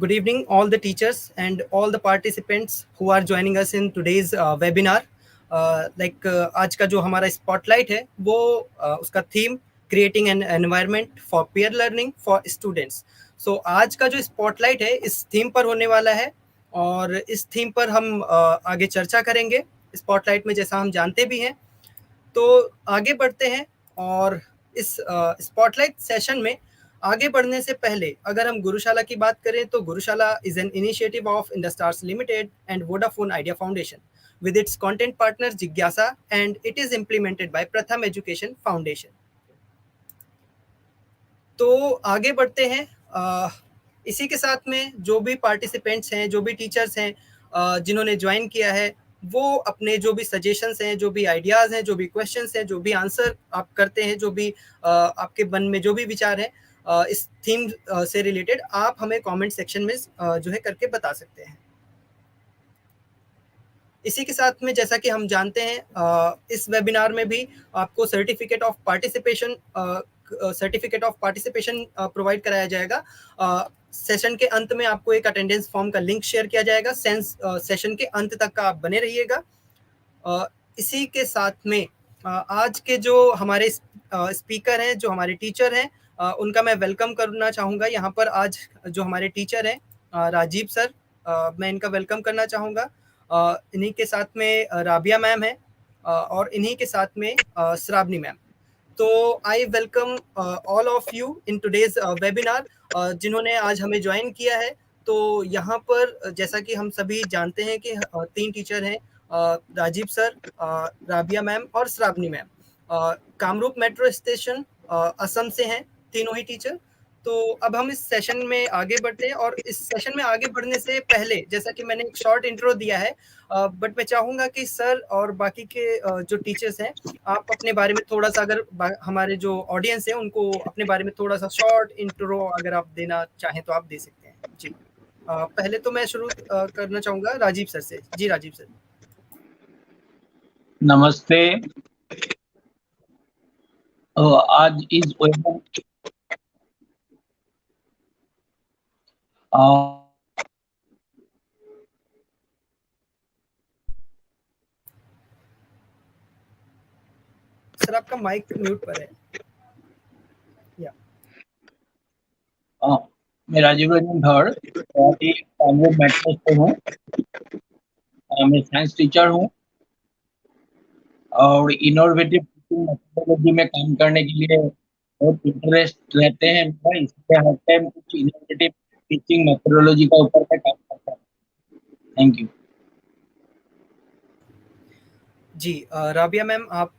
Good evening, all the teachers and all the participants who are joining us in today's webinar. आज का जो हमारा spotlight है वो उसका theme creating an environment for peer learning for students. So आज का जो स्पॉटलाइट है इस थीम पर होने वाला है और इस थीम पर हम आगे चर्चा करेंगे। स्पॉटलाइट में जैसा हम जानते भी हैं, तो आगे बढ़ते हैं। और इस स्पॉटलाइट सेशन में आगे बढ़ने से पहले अगर हम गुरुशाला की बात करें तो Gurushala is an initiative of Indus Towers limited and Vodafone Idea foundation with its content partner Jigyasa, and it is implemented by Pratham Education Foundation. तो आगे बढ़ते हैं। इसी के साथ में जो भी पार्टिसिपेंट्स हैं, जो भी टीचर्स हैं जिन्होंने ज्वाइन किया है, वो अपने जो भी सजेशंस हैं, जो भी आइडियाज़ हैं, जो भी क्वेश्चंस हैं, जो भी आंसर आप करते हैं, जो भी आपके मन में जो भी विचार हैं इस थीम से रिलेटेड, आप हमें कमेंट सेक्शन में जो है करके बता सकते हैं। इसी के साथ में जैसा कि हम जानते हैं इस वेबिनार में भी आपको सर्टिफिकेट ऑफ पार्टिसिपेशन प्रोवाइड कराया जाएगा। सेशन के अंत में आपको एक अटेंडेंस फॉर्म का लिंक शेयर किया जाएगा। सेशन के अंत तक का आप बने रहिएगा। इसी के साथ में आज के जो हमारे स्पीकर हैं, जो हमारे टीचर हैं, उनका मैं वेलकम करना चाहूँगा। यहाँ पर आज जो हमारे टीचर हैं राजीव सर, मैं इनका वेलकम करना चाहूँगा। इन्हीं के साथ में राबिया मैम है और इन्हीं के साथ में श्रावणी मैम। तो I welcome all of you in today's webinar, जिन्होंने आज हमें ज्वाइन किया है। तो यहाँ पर जैसा कि हम सभी जानते हैं कि 3 टीचर हैं, राजीव सर, राबिया मैम और Shravani ma'am. Kamrup metro station Assam से हैं तीनों ही टीचर। तो अब हम इस सेशन में आगे बढ़ते हैं और इस सेशन में आगे बढ़ने से पहले जैसा कि मैंने एक शॉर्ट इंट्रो दिया है, बट मैं चाहूँगा कि सर और बाकी के जो टीचर्स हैं, आप अपने बारे में थोड़ा सा, अगर हमारे जो ऑडियंस है उनको अपने बारे में थोड़ा सा शॉर्ट इंट्रो अगर आप देना चाहें तो आप दे सकते हैं। जी, पहले तो मैं शुरू करना चाहूँगा राजीव सर से। जी राजीव सर। नमस्ते। आज इस सर आपका माइक म्यूट पर है। मैं राजीव रंजन धड़ कामरूप मेट्रो से हूँ। मैं साइंस टीचर हूँ और इनोवेटिव टीचिंग मेथोडोलॉजी में काम करने के लिए बहुत इंटरेस्ट रहते हैं मेरा, इसलिए हर टाइम कुछ इनोवेटिव टीचिंग मेथोडोलॉजी का ऊपर मैं काम करता हूँ। Thank you. जी राबिया मैम आप।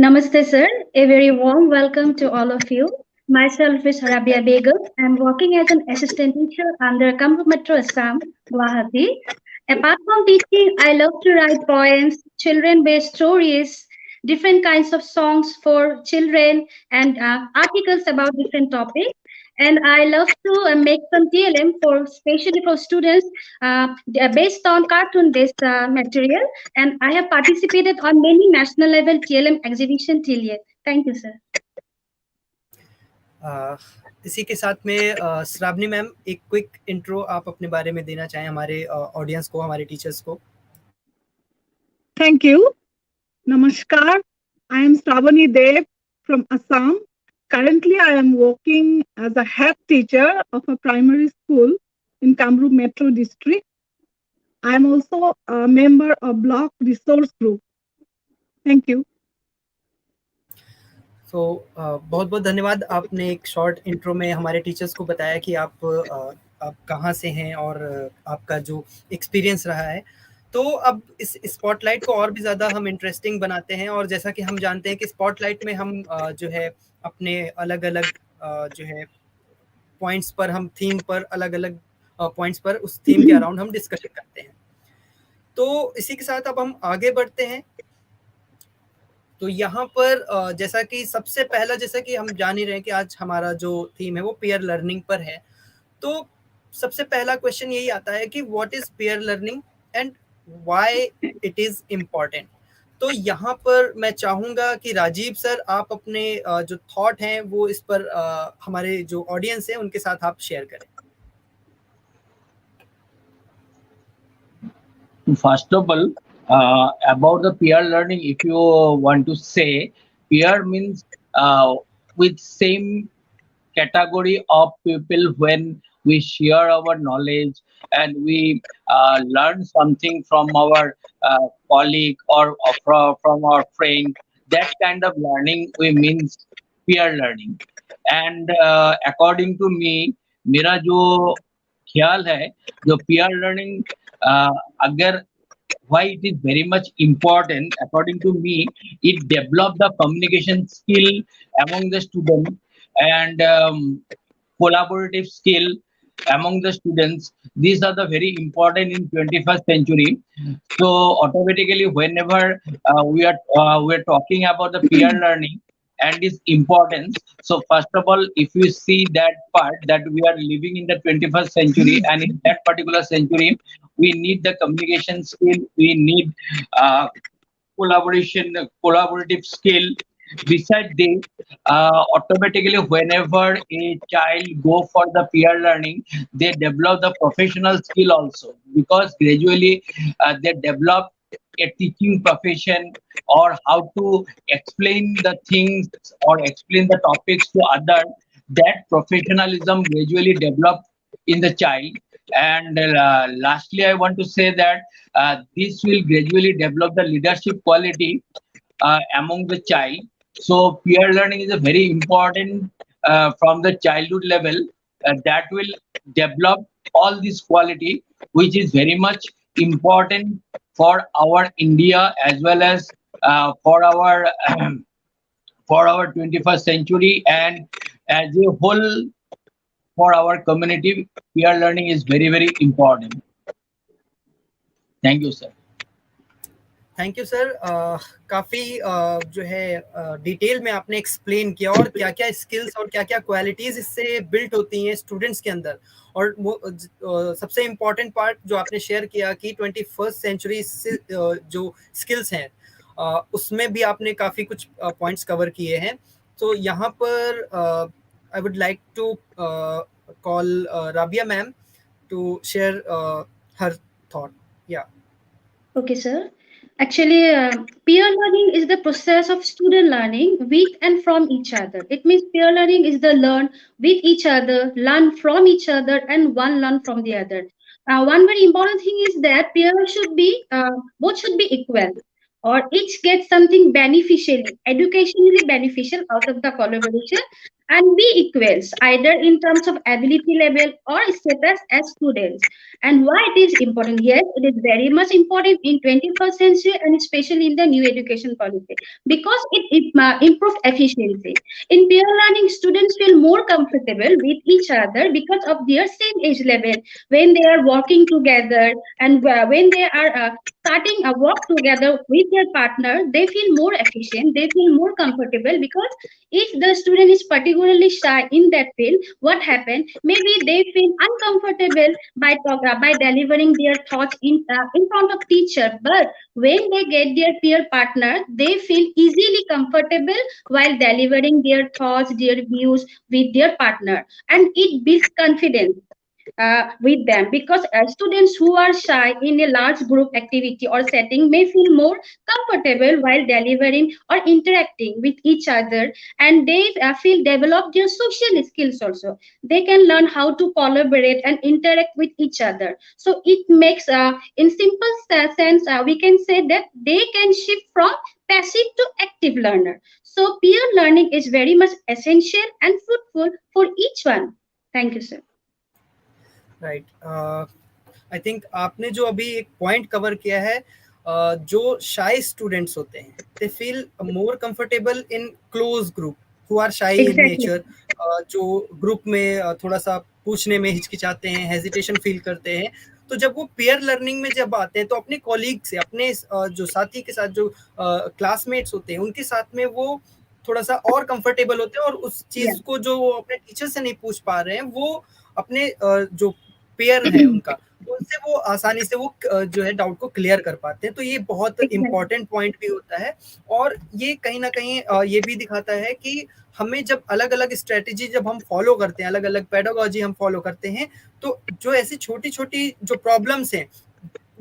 Namaste, sir. A very warm welcome to all of you. Myself is Rabia Begum. I'm working as an assistant teacher under Kamrup Metro Assam, Guwahati. Apart from teaching, I love to write poems, children-based stories, different kinds of songs for children, and articles about different topics. And I love to make some TLM for especially for students based on cartoon-based material. And I have participated on many national level TLM exhibition till yet. Thank you, sir. इसी के साथ में Shravani ma'am एक quick intro आप अपने बारे में देना चाहें हमारे ऑडियंस को, हमारे टीचर्स को। Thank you. Namaskar. I am Shravani Dev from Assam. Currently, I am working as a head teacher of a primary school in Kamrup Metro District. I am also a member of Block Resource Group. Thank you. तो बहुत बहुत धन्यवाद। आपने एक short intro में हमारे teachers को बताया कि आप कहाँ से हैं और आपका जो एक्सपीरियंस रहा है। तो अब इस स्पॉटलाइट को और भी ज़्यादा हम इंटरेस्टिंग बनाते हैं, और जैसा कि हम जानते हैं कि स्पॉटलाइट में हम जो है अपने अलग अलग जो है पॉइंट्स पर, हम थीम पर अलग अलग पॉइंट्स पर उस थीम के अराउंड हम डिस्कशन करते हैं। तो इसी के साथ अब हम आगे बढ़ते हैं। तो यहाँ पर जैसा कि सबसे पहला, जैसा कि हम जान ही रहे हैं कि आज हमारा जो थीम है वो पीयर लर्निंग पर है। तो सबसे पहला क्वेश्चन यही आता है कि what is peer learning and why it is important. तो यहाँ पर मैं चाहूँगा कि राजीव सर आप अपने जो थॉट हैं वो इस पर हमारे जो ऑडियंस है उनके साथ आप शेयर करें। First of all, about the peer learning, if you want to say, peer means with same category of people when we share our knowledge and we learn something from our colleague or from our friend. That kind of learning we means peer learning. And according to me, मेरा जो ख्याल है, जो peer learning अगर why it is very much important, according to me, it develop the communication skill among the students and collaborative skill among the students. These are the very important in 21st century. So automatically, whenever we're talking about the peer learning and its importance, so first of all, if you see that part that we are living in the 21st century, and in that particular century, we need the communication skill, we need collaborative skill. Besides this, automatically whenever a child go for the peer learning, they develop the professional skill also, because gradually they develop a teaching profession, or how to explain the things or explain the topics to others. That professionalism gradually develop in the child. And lastly, I want to say that this will gradually develop the leadership quality among the child. So peer learning is a very important from the childhood level, that will develop all this quality, which is very much important for our India as well as for our for our 21st century, and as a whole for our community. Peer learning is very, very important. Thank you, sir. Thank you sir. काफ़ी जो है detail में आपने explain किया, और क्या क्या skills और क्या क्या क्वालिटीज़ इससे बिल्ट होती हैं स्टूडेंट्स के अंदर। और सबसे इम्पॉर्टेंट पार्ट जो आपने शेयर किया कि 21st सेंचुरी से जो स्किल्स हैं उसमें भी आपने काफ़ी कुछ पॉइंट्स कवर किए हैं। तो यहाँ पर I would like to call Rabia ma'am to share her thought. या Okay, sir. Actually, peer learning is the process of student learning with and from each other. It means peer learning is the learn with each other, learn from each other, and one learn from the other. One very important thing is that peer should be both should be equal, or each get something beneficially, educationally beneficial out of the collaboration, and be equals either in terms of ability level or status as students. And why it is important? Yes, it is very much important in 21st century, and especially in the new education policy, because it improves efficiency. In peer learning, students feel more comfortable with each other because of their same age level. When they are working together, and when they are starting a work together with their partner, they feel more efficient, they feel more comfortable, because if the student is particularly shy in that field, what happened? Maybe they feel uncomfortable by delivering their thoughts in front of teacher. But when they get their peer partner, they feel easily comfortable while delivering their thoughts, their views with their partner, and it builds confidence with them, because students who are shy in a large group activity or setting may feel more comfortable while delivering or interacting with each other, and they feel develop their social skills also. They can learn how to collaborate and interact with each other. So it makes in simple sense we can say that they can shift from passive to active learner. So peer learning is very much essential and fruitful for each one. Thank you, sir. Right, I think आपने जो अभी एक point cover किया है, जो शाई students होते हैं they feel more comfortable in close group who are shy in nature, जो ग्रुप में थोड़ा सा पूछने में हिचकिचाते हैं, हेजिटेशन फील करते हैं। तो जब वो पेयर लर्निंग में जब आते हैं तो अपने कॉलीग से, अपने जो साथी के साथ, जो क्लासमेट्स होते हैं उनके साथ में वो थोड़ा सा और कंफर्टेबल होते हैं, और उस चीज को जो वो अपने टीचर से नहीं पूछ पा रहे हैं वो अपने जो पेयर है उनका उनसे वो आसानी से वो जो है डाउट को क्लियर कर पाते हैं। तो ये बहुत इम्पोर्टेंट पॉइंट भी होता है और ये कहीं न कहीं ये भी दिखाता है कि हमें जब अलग-अलग स्ट्रैटेजी जब हम फॉलो करते हैं, अलग-अलग पेडागॉजी हम फॉलो करते हैं, तो जो ऐसी छोटी-छोटी जो प्रॉब्लम्स हैं,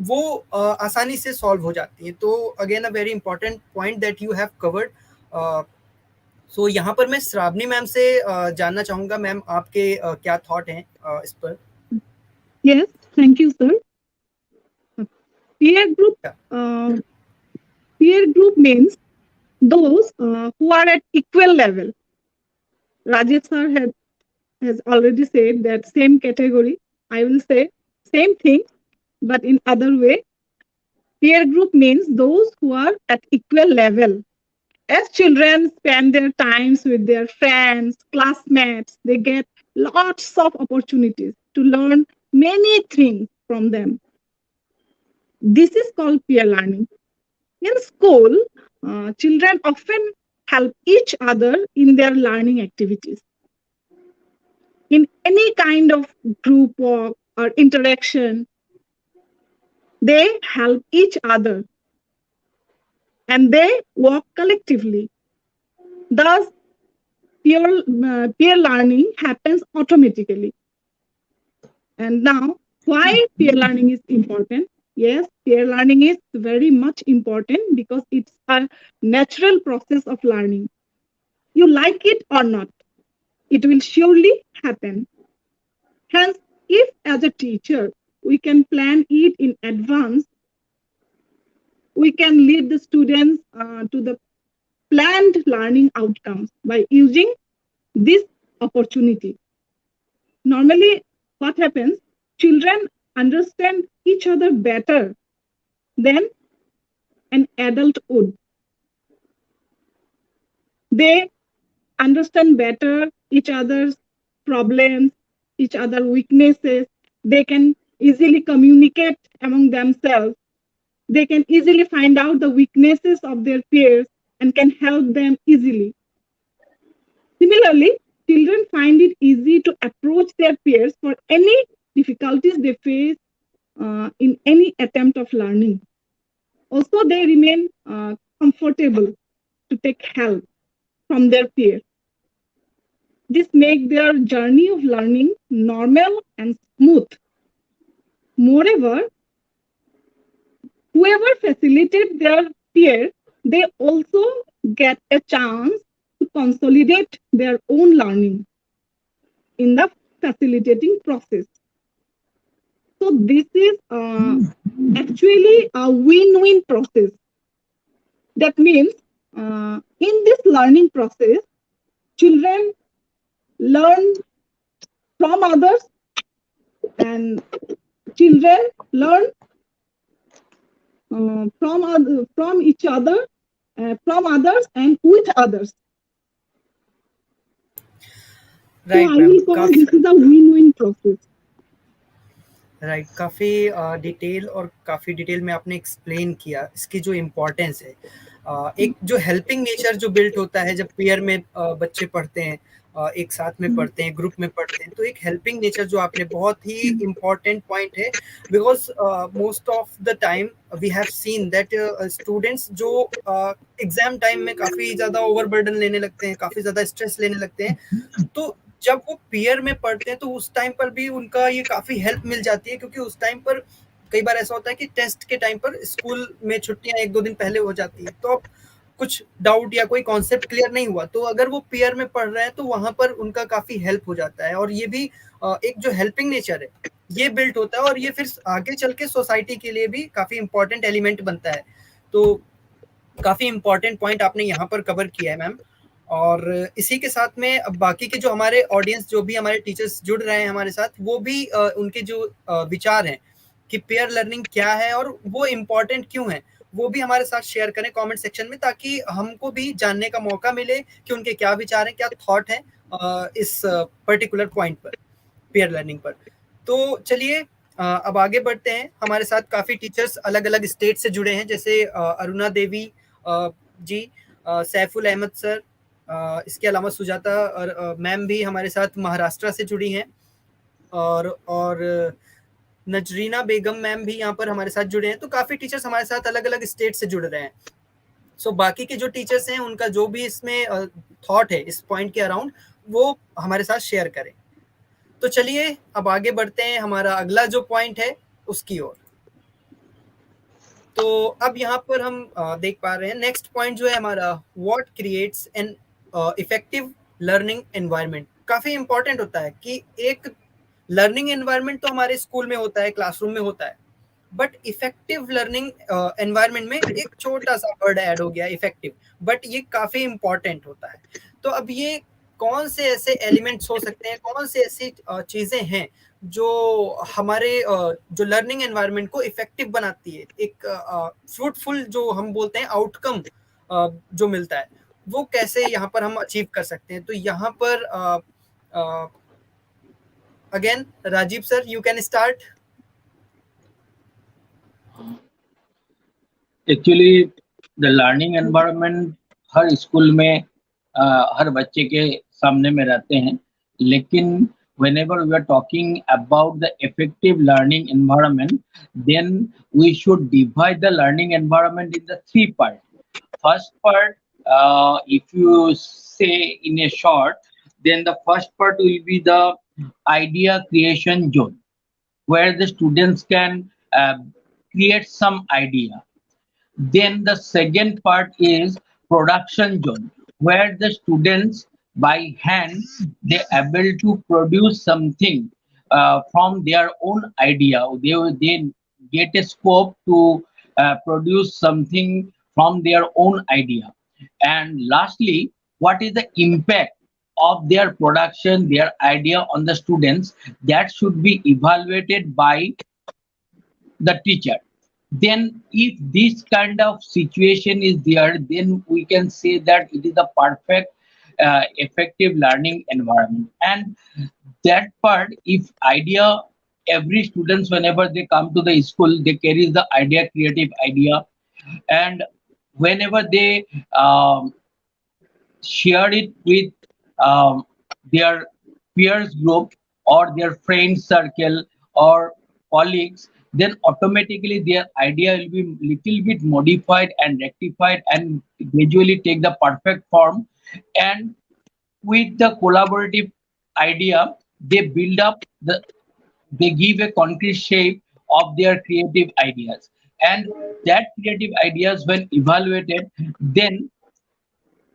वो आसानी से सॉल्व हो जाती हैं। तो again a very important point that you have covered. So यहाँ पर मैं श्रावणी मैम से जानना चाहूँगा, मैम आपके क्या थॉट हैं इस पर? Yes, thank you, sir. Peer group, peer group means those who are at equal level. Rajesh sir has already said that same category. I will say same thing, but in other way. Peer group means those who are at equal level. As children spend their times with their friends, classmates, they get lots of opportunities to learn many things from them. This is called peer learning. In school, children often help each other in their learning activities. In any kind of group work or interaction, they help each other and they work collectively. Thus, peer learning happens automatically. And now, why peer learning is important? Yes, peer learning is very much important because it's a natural process of learning. You like it or not, it will surely happen. Hence, if as a teacher we can plan it in advance, we can lead the students to the planned learning outcomes by using this opportunity. Normally, what happens? Children understand each other better than an adult would. They understand better each other's problems, each other's weaknesses. They can easily communicate among themselves. They can easily find out the weaknesses of their peers and can help them easily. Similarly, children find it easy to approach their peers for any difficulties they face in any attempt of learning. Also, they remain comfortable to take help from their peers. This makes their journey of learning normal and smooth. Moreover, whoever facilitates their peer, they also get a chance to consolidate their own learning in the facilitating process. So this is actually a win-win process. That means in this learning process, children learn from others and children learn from each other, from others and with others. Right So I ma'am, will call काफी this is a win-win process. Right, काफी detail और काफी detail में आपने explain किया इसकी जो importance है। एक जो हेल्पिंग नेचर जो बिल्ट होता है जब पेयर में बच्चे पढ़ते हैं, एक साथ में पढ़ते हैं, ग्रुप में पढ़ते हैं, तो एक हेल्पिंग नेचर जो आपने बहुत ही इम्पोर्टेंट पॉइंट है। Because most of the time we have seen that students जो एग्जाम टाइम में काफी ज्यादा ओवरबर्डन लेने लगते हैं, काफी ज्यादा स्ट्रेस लेने लगते हैं, तो जब वो पीयर में पढ़ते हैं तो उस टाइम पर भी उनका ये काफी हेल्प मिल जाती है, क्योंकि उस टाइम पर कई बार ऐसा होता है कि टेस्ट के टाइम पर स्कूल में छुट्टियां 1-2 दिन पहले हो जाती है, तो अब कुछ डाउट या कोई कॉन्सेप्ट क्लियर नहीं हुआ, तो अगर वो पीयर में पढ़ रहे हैं तो वहां पर उनका काफी हेल्प हो जाता है। और ये भी एक जो हेल्पिंग नेचर है ये बिल्ट होता है और ये फिर आगे चल के सोसाइटी के लिए भी काफी इंपॉर्टेंट एलिमेंट बनता है। तो काफी इंपॉर्टेंट पॉइंट आपने यहाँ पर कवर किया है मैम। और इसी के साथ में अब बाकी के जो हमारे ऑडियंस, जो भी हमारे टीचर्स जुड़ रहे हैं हमारे साथ, वो भी उनके जो विचार हैं कि पेयर लर्निंग क्या है और वो इम्पोर्टेंट क्यों है, वो भी हमारे साथ शेयर करें कमेंट सेक्शन में, ताकि हमको भी जानने का मौका मिले कि उनके क्या विचार हैं, क्या थॉट है इस पर्टिकुलर पॉइंट पर, पेयर लर्निंग पर। तो चलिए अब आगे बढ़ते हैं। हमारे साथ काफ़ी टीचर्स अलग अलग स्टेट से जुड़े हैं, जैसे अरुणा देवी जी, सैफुल अहमद सर, इसके अलावा सुजाता और मैम भी हमारे साथ महाराष्ट्र से जुड़ी हैं। और नजरीना बेगम मैम भी यहाँ पर हमारे साथ जुड़े हैं। तो काफी टीचर्स हमारे साथ अलग अलग स्टेट से जुड़ रहे हैं। सो बाकी के जो टीचर्स हैं उनका जो भी इसमें थॉट है इस पॉइंट के अराउंड वो हमारे साथ शेयर करें। तो चलिए अब आगे बढ़ते हैं हमारा अगला जो पॉइंट है उसकी ओर। तो अब यहाँ पर हम देख पा रहे हैं नेक्स्ट पॉइंट जो है हमारा, what creates an effective learning environment. काफी इंपॉर्टेंट होता है कि एक लर्निंग एनवायरनमेंट तो हमारे स्कूल में होता है, क्लासरूम में होता है, बट इफेक्टिव लर्निंग एनवायरनमेंट में एक छोटा सा वर्ड ऐड हो गया इफेक्टिव, बट ये काफी इंपॉर्टेंट होता है। तो अब ये कौन से ऐसे एलिमेंट्स हो सकते हैं, कौन से ऐसी चीजें हैं जो हमारे जो लर्निंग एनवायरनमेंट को इफेक्टिव बनाती है, एक फ्रूटफुल जो हम बोलते हैं आउटकम जो मिलता है, वो कैसे यहाँ पर हम अचीव कर सकते हैं। तो यहाँ पर again Rajeev sir, you can start. Actually the learning environment हर स्कूल में हर बच्चे के सामने में रहते हैं, लेकिन whenever we are talking about the effective learning environment, then we should divide the learning environment in the three parts. First part, if you say in a short, then the first part will be the idea creation zone, where the students can create some idea. Then the second part is production zone, where the students by hand they able to produce something from their own idea. They get a scope to produce something from their own idea. And lastly, what is the impact of their production, their idea on the students, that should be evaluated by the teacher. Then if this kind of situation is there, then we can say that it is a perfect effective learning environment. And that part, if idea, every students whenever they come to the school, they carry the idea, creative idea, and whenever they share it with their peers group or their friend circle or colleagues, then automatically their idea will be little bit modified and rectified and gradually take the perfect form. And with the collaborative idea, they build up they give a concrete shape of their creative ideas. And that creative ideas when evaluated, then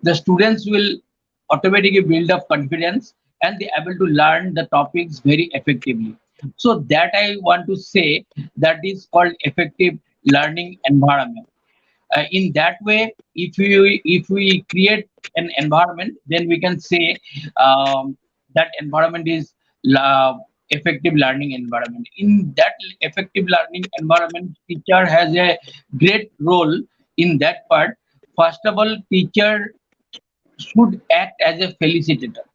the students will automatically build up confidence and they able to learn the topics very effectively. So that I want to say, that is called effective learning environment. In that way, if we create an environment, then we can say that environment is effective learning environment. In that effective learning environment, teacher has a great role in that part. First of all, teacher should act as a facilitator.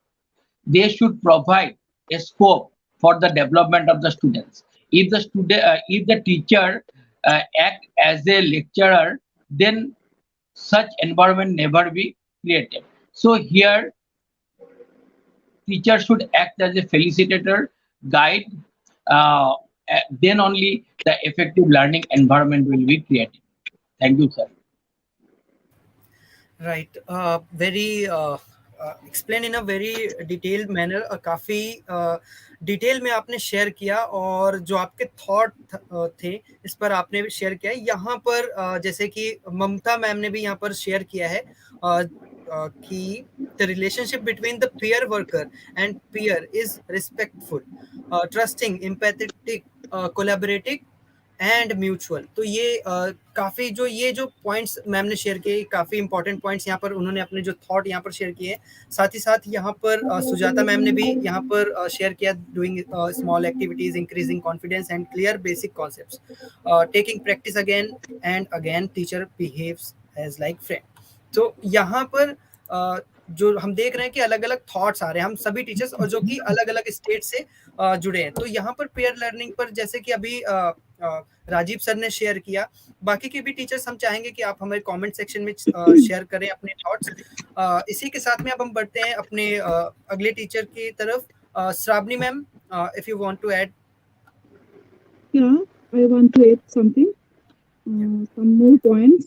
They should provide a scope for the development of the students. If the teacher act as a lecturer, then such environment never be created. So here, teacher should act as a facilitator, guide. Uh, then only the effective learning environment will be created. Thank you, sir. Right, very explain in a very detailed manner. काफ़ी detail में आपने share किया और जो आपके thought थे इस पर आपने भी शेयर किया है। यहाँ पर जैसे कि ममता मैम ने भी यहाँ पर शेयर किया है कि the relationship between the peer worker and peer is respectful, trusting, empathetic, collaborative and mutual. तो ये काफ़ी जो पॉइंट्स मैम ने शेयर किए, काफ़ी इंपॉर्टेंट पॉइंट्स यहाँ पर उन्होंने अपने जो थॉट यहाँ पर शेयर किए। साथ ही साथ यहाँ पर सुजाता मैम ने भी यहाँ पर शेयर किया, doing small activities, increasing confidence and clear basic concepts, taking practice again and again, teacher behaves as like friend. तो यहाँ पर जो हम देख रहे हैं कि अलग अलग थॉट्स आ रहे हैं, हम सभी टीचर्स और जो कि अलग अलग स्टेट से जुड़े हैं। तो यहाँ पर पेयर लर्निंग पर जैसे कि अभी राजीव सर ने शेयर किया, बाकी के भी टीचर्स हम चाहेंगे कि आप हमारे कमेंट सेक्शन में शेयर करें अपने थॉट्स। इसी के साथ में अब हम बढ़ते हैं अपने अगले टीचर की तरफ। Shravani ma'am, if you want to add. Yeah, I want to add something, some more points.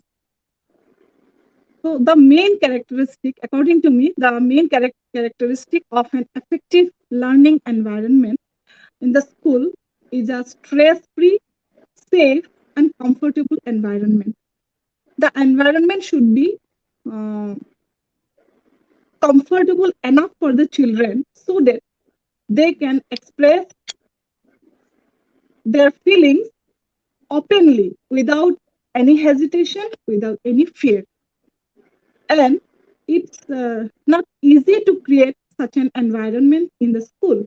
So the main characteristic, according to me, the main characteristic of an effective learning environment in the school is a stress-free, safe, and comfortable environment. The environment should be uh, comfortable enough for the children so that they can express their feelings openly without any hesitation, without any fear. And it's not easy to create such an environment in the school.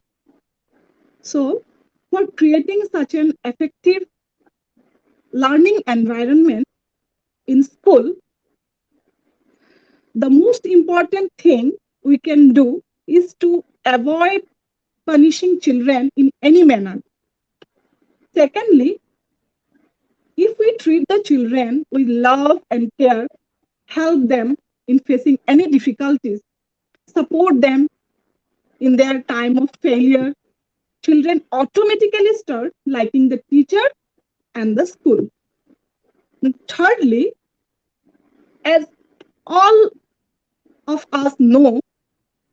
So, for creating such an effective learning environment in school, the most important thing we can do is to avoid punishing children in any manner. Secondly, if we treat the children with love and care, help them in facing any difficulties, support them in their time of failure, children automatically start liking the teacher and the school. And thirdly, as all of us know,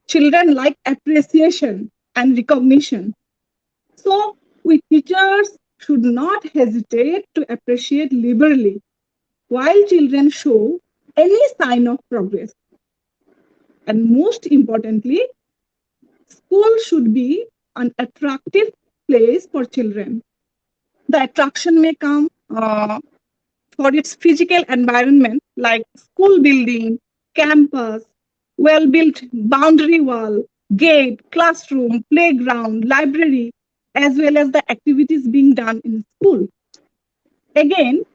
children like appreciation and recognition. So we teachers should not hesitate to appreciate liberally while children show any sign of progress. And most importantly, school should be an attractive place for children. The attraction may come for its physical environment like school building, campus, well-built boundary wall, gate, classroom, playground, library, as well as the activities being done in school. Again,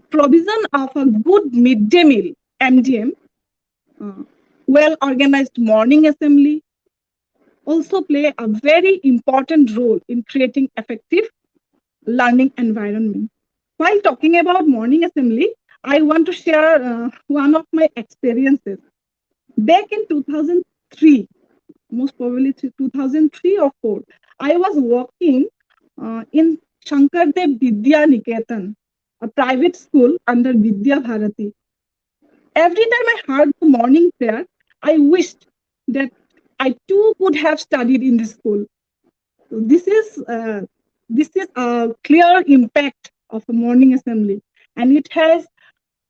provision of a good midday meal, MDM, well-organized morning assembly, also play a very important role in creating effective learning environment. While talking about morning assembly, I want to share one of my experiences. Back in 2003, most probably 2003 or 4, I was working in Shankardev Vidya Niketan, a private school under Vidya Bharati. Every time I heard the morning prayer, I wished that I too could have studied in this school. So this is a clear impact of a morning assembly, and it has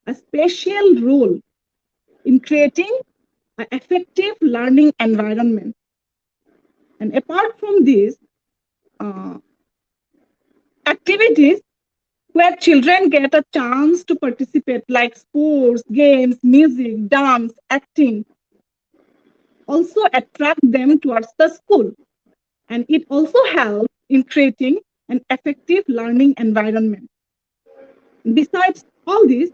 a special role in creating an effective learning environment. And apart from this, activities where children get a chance to participate, like sports, games, music, dance, acting, also attract them towards the school. And it also helps in creating an effective learning environment. Besides all this,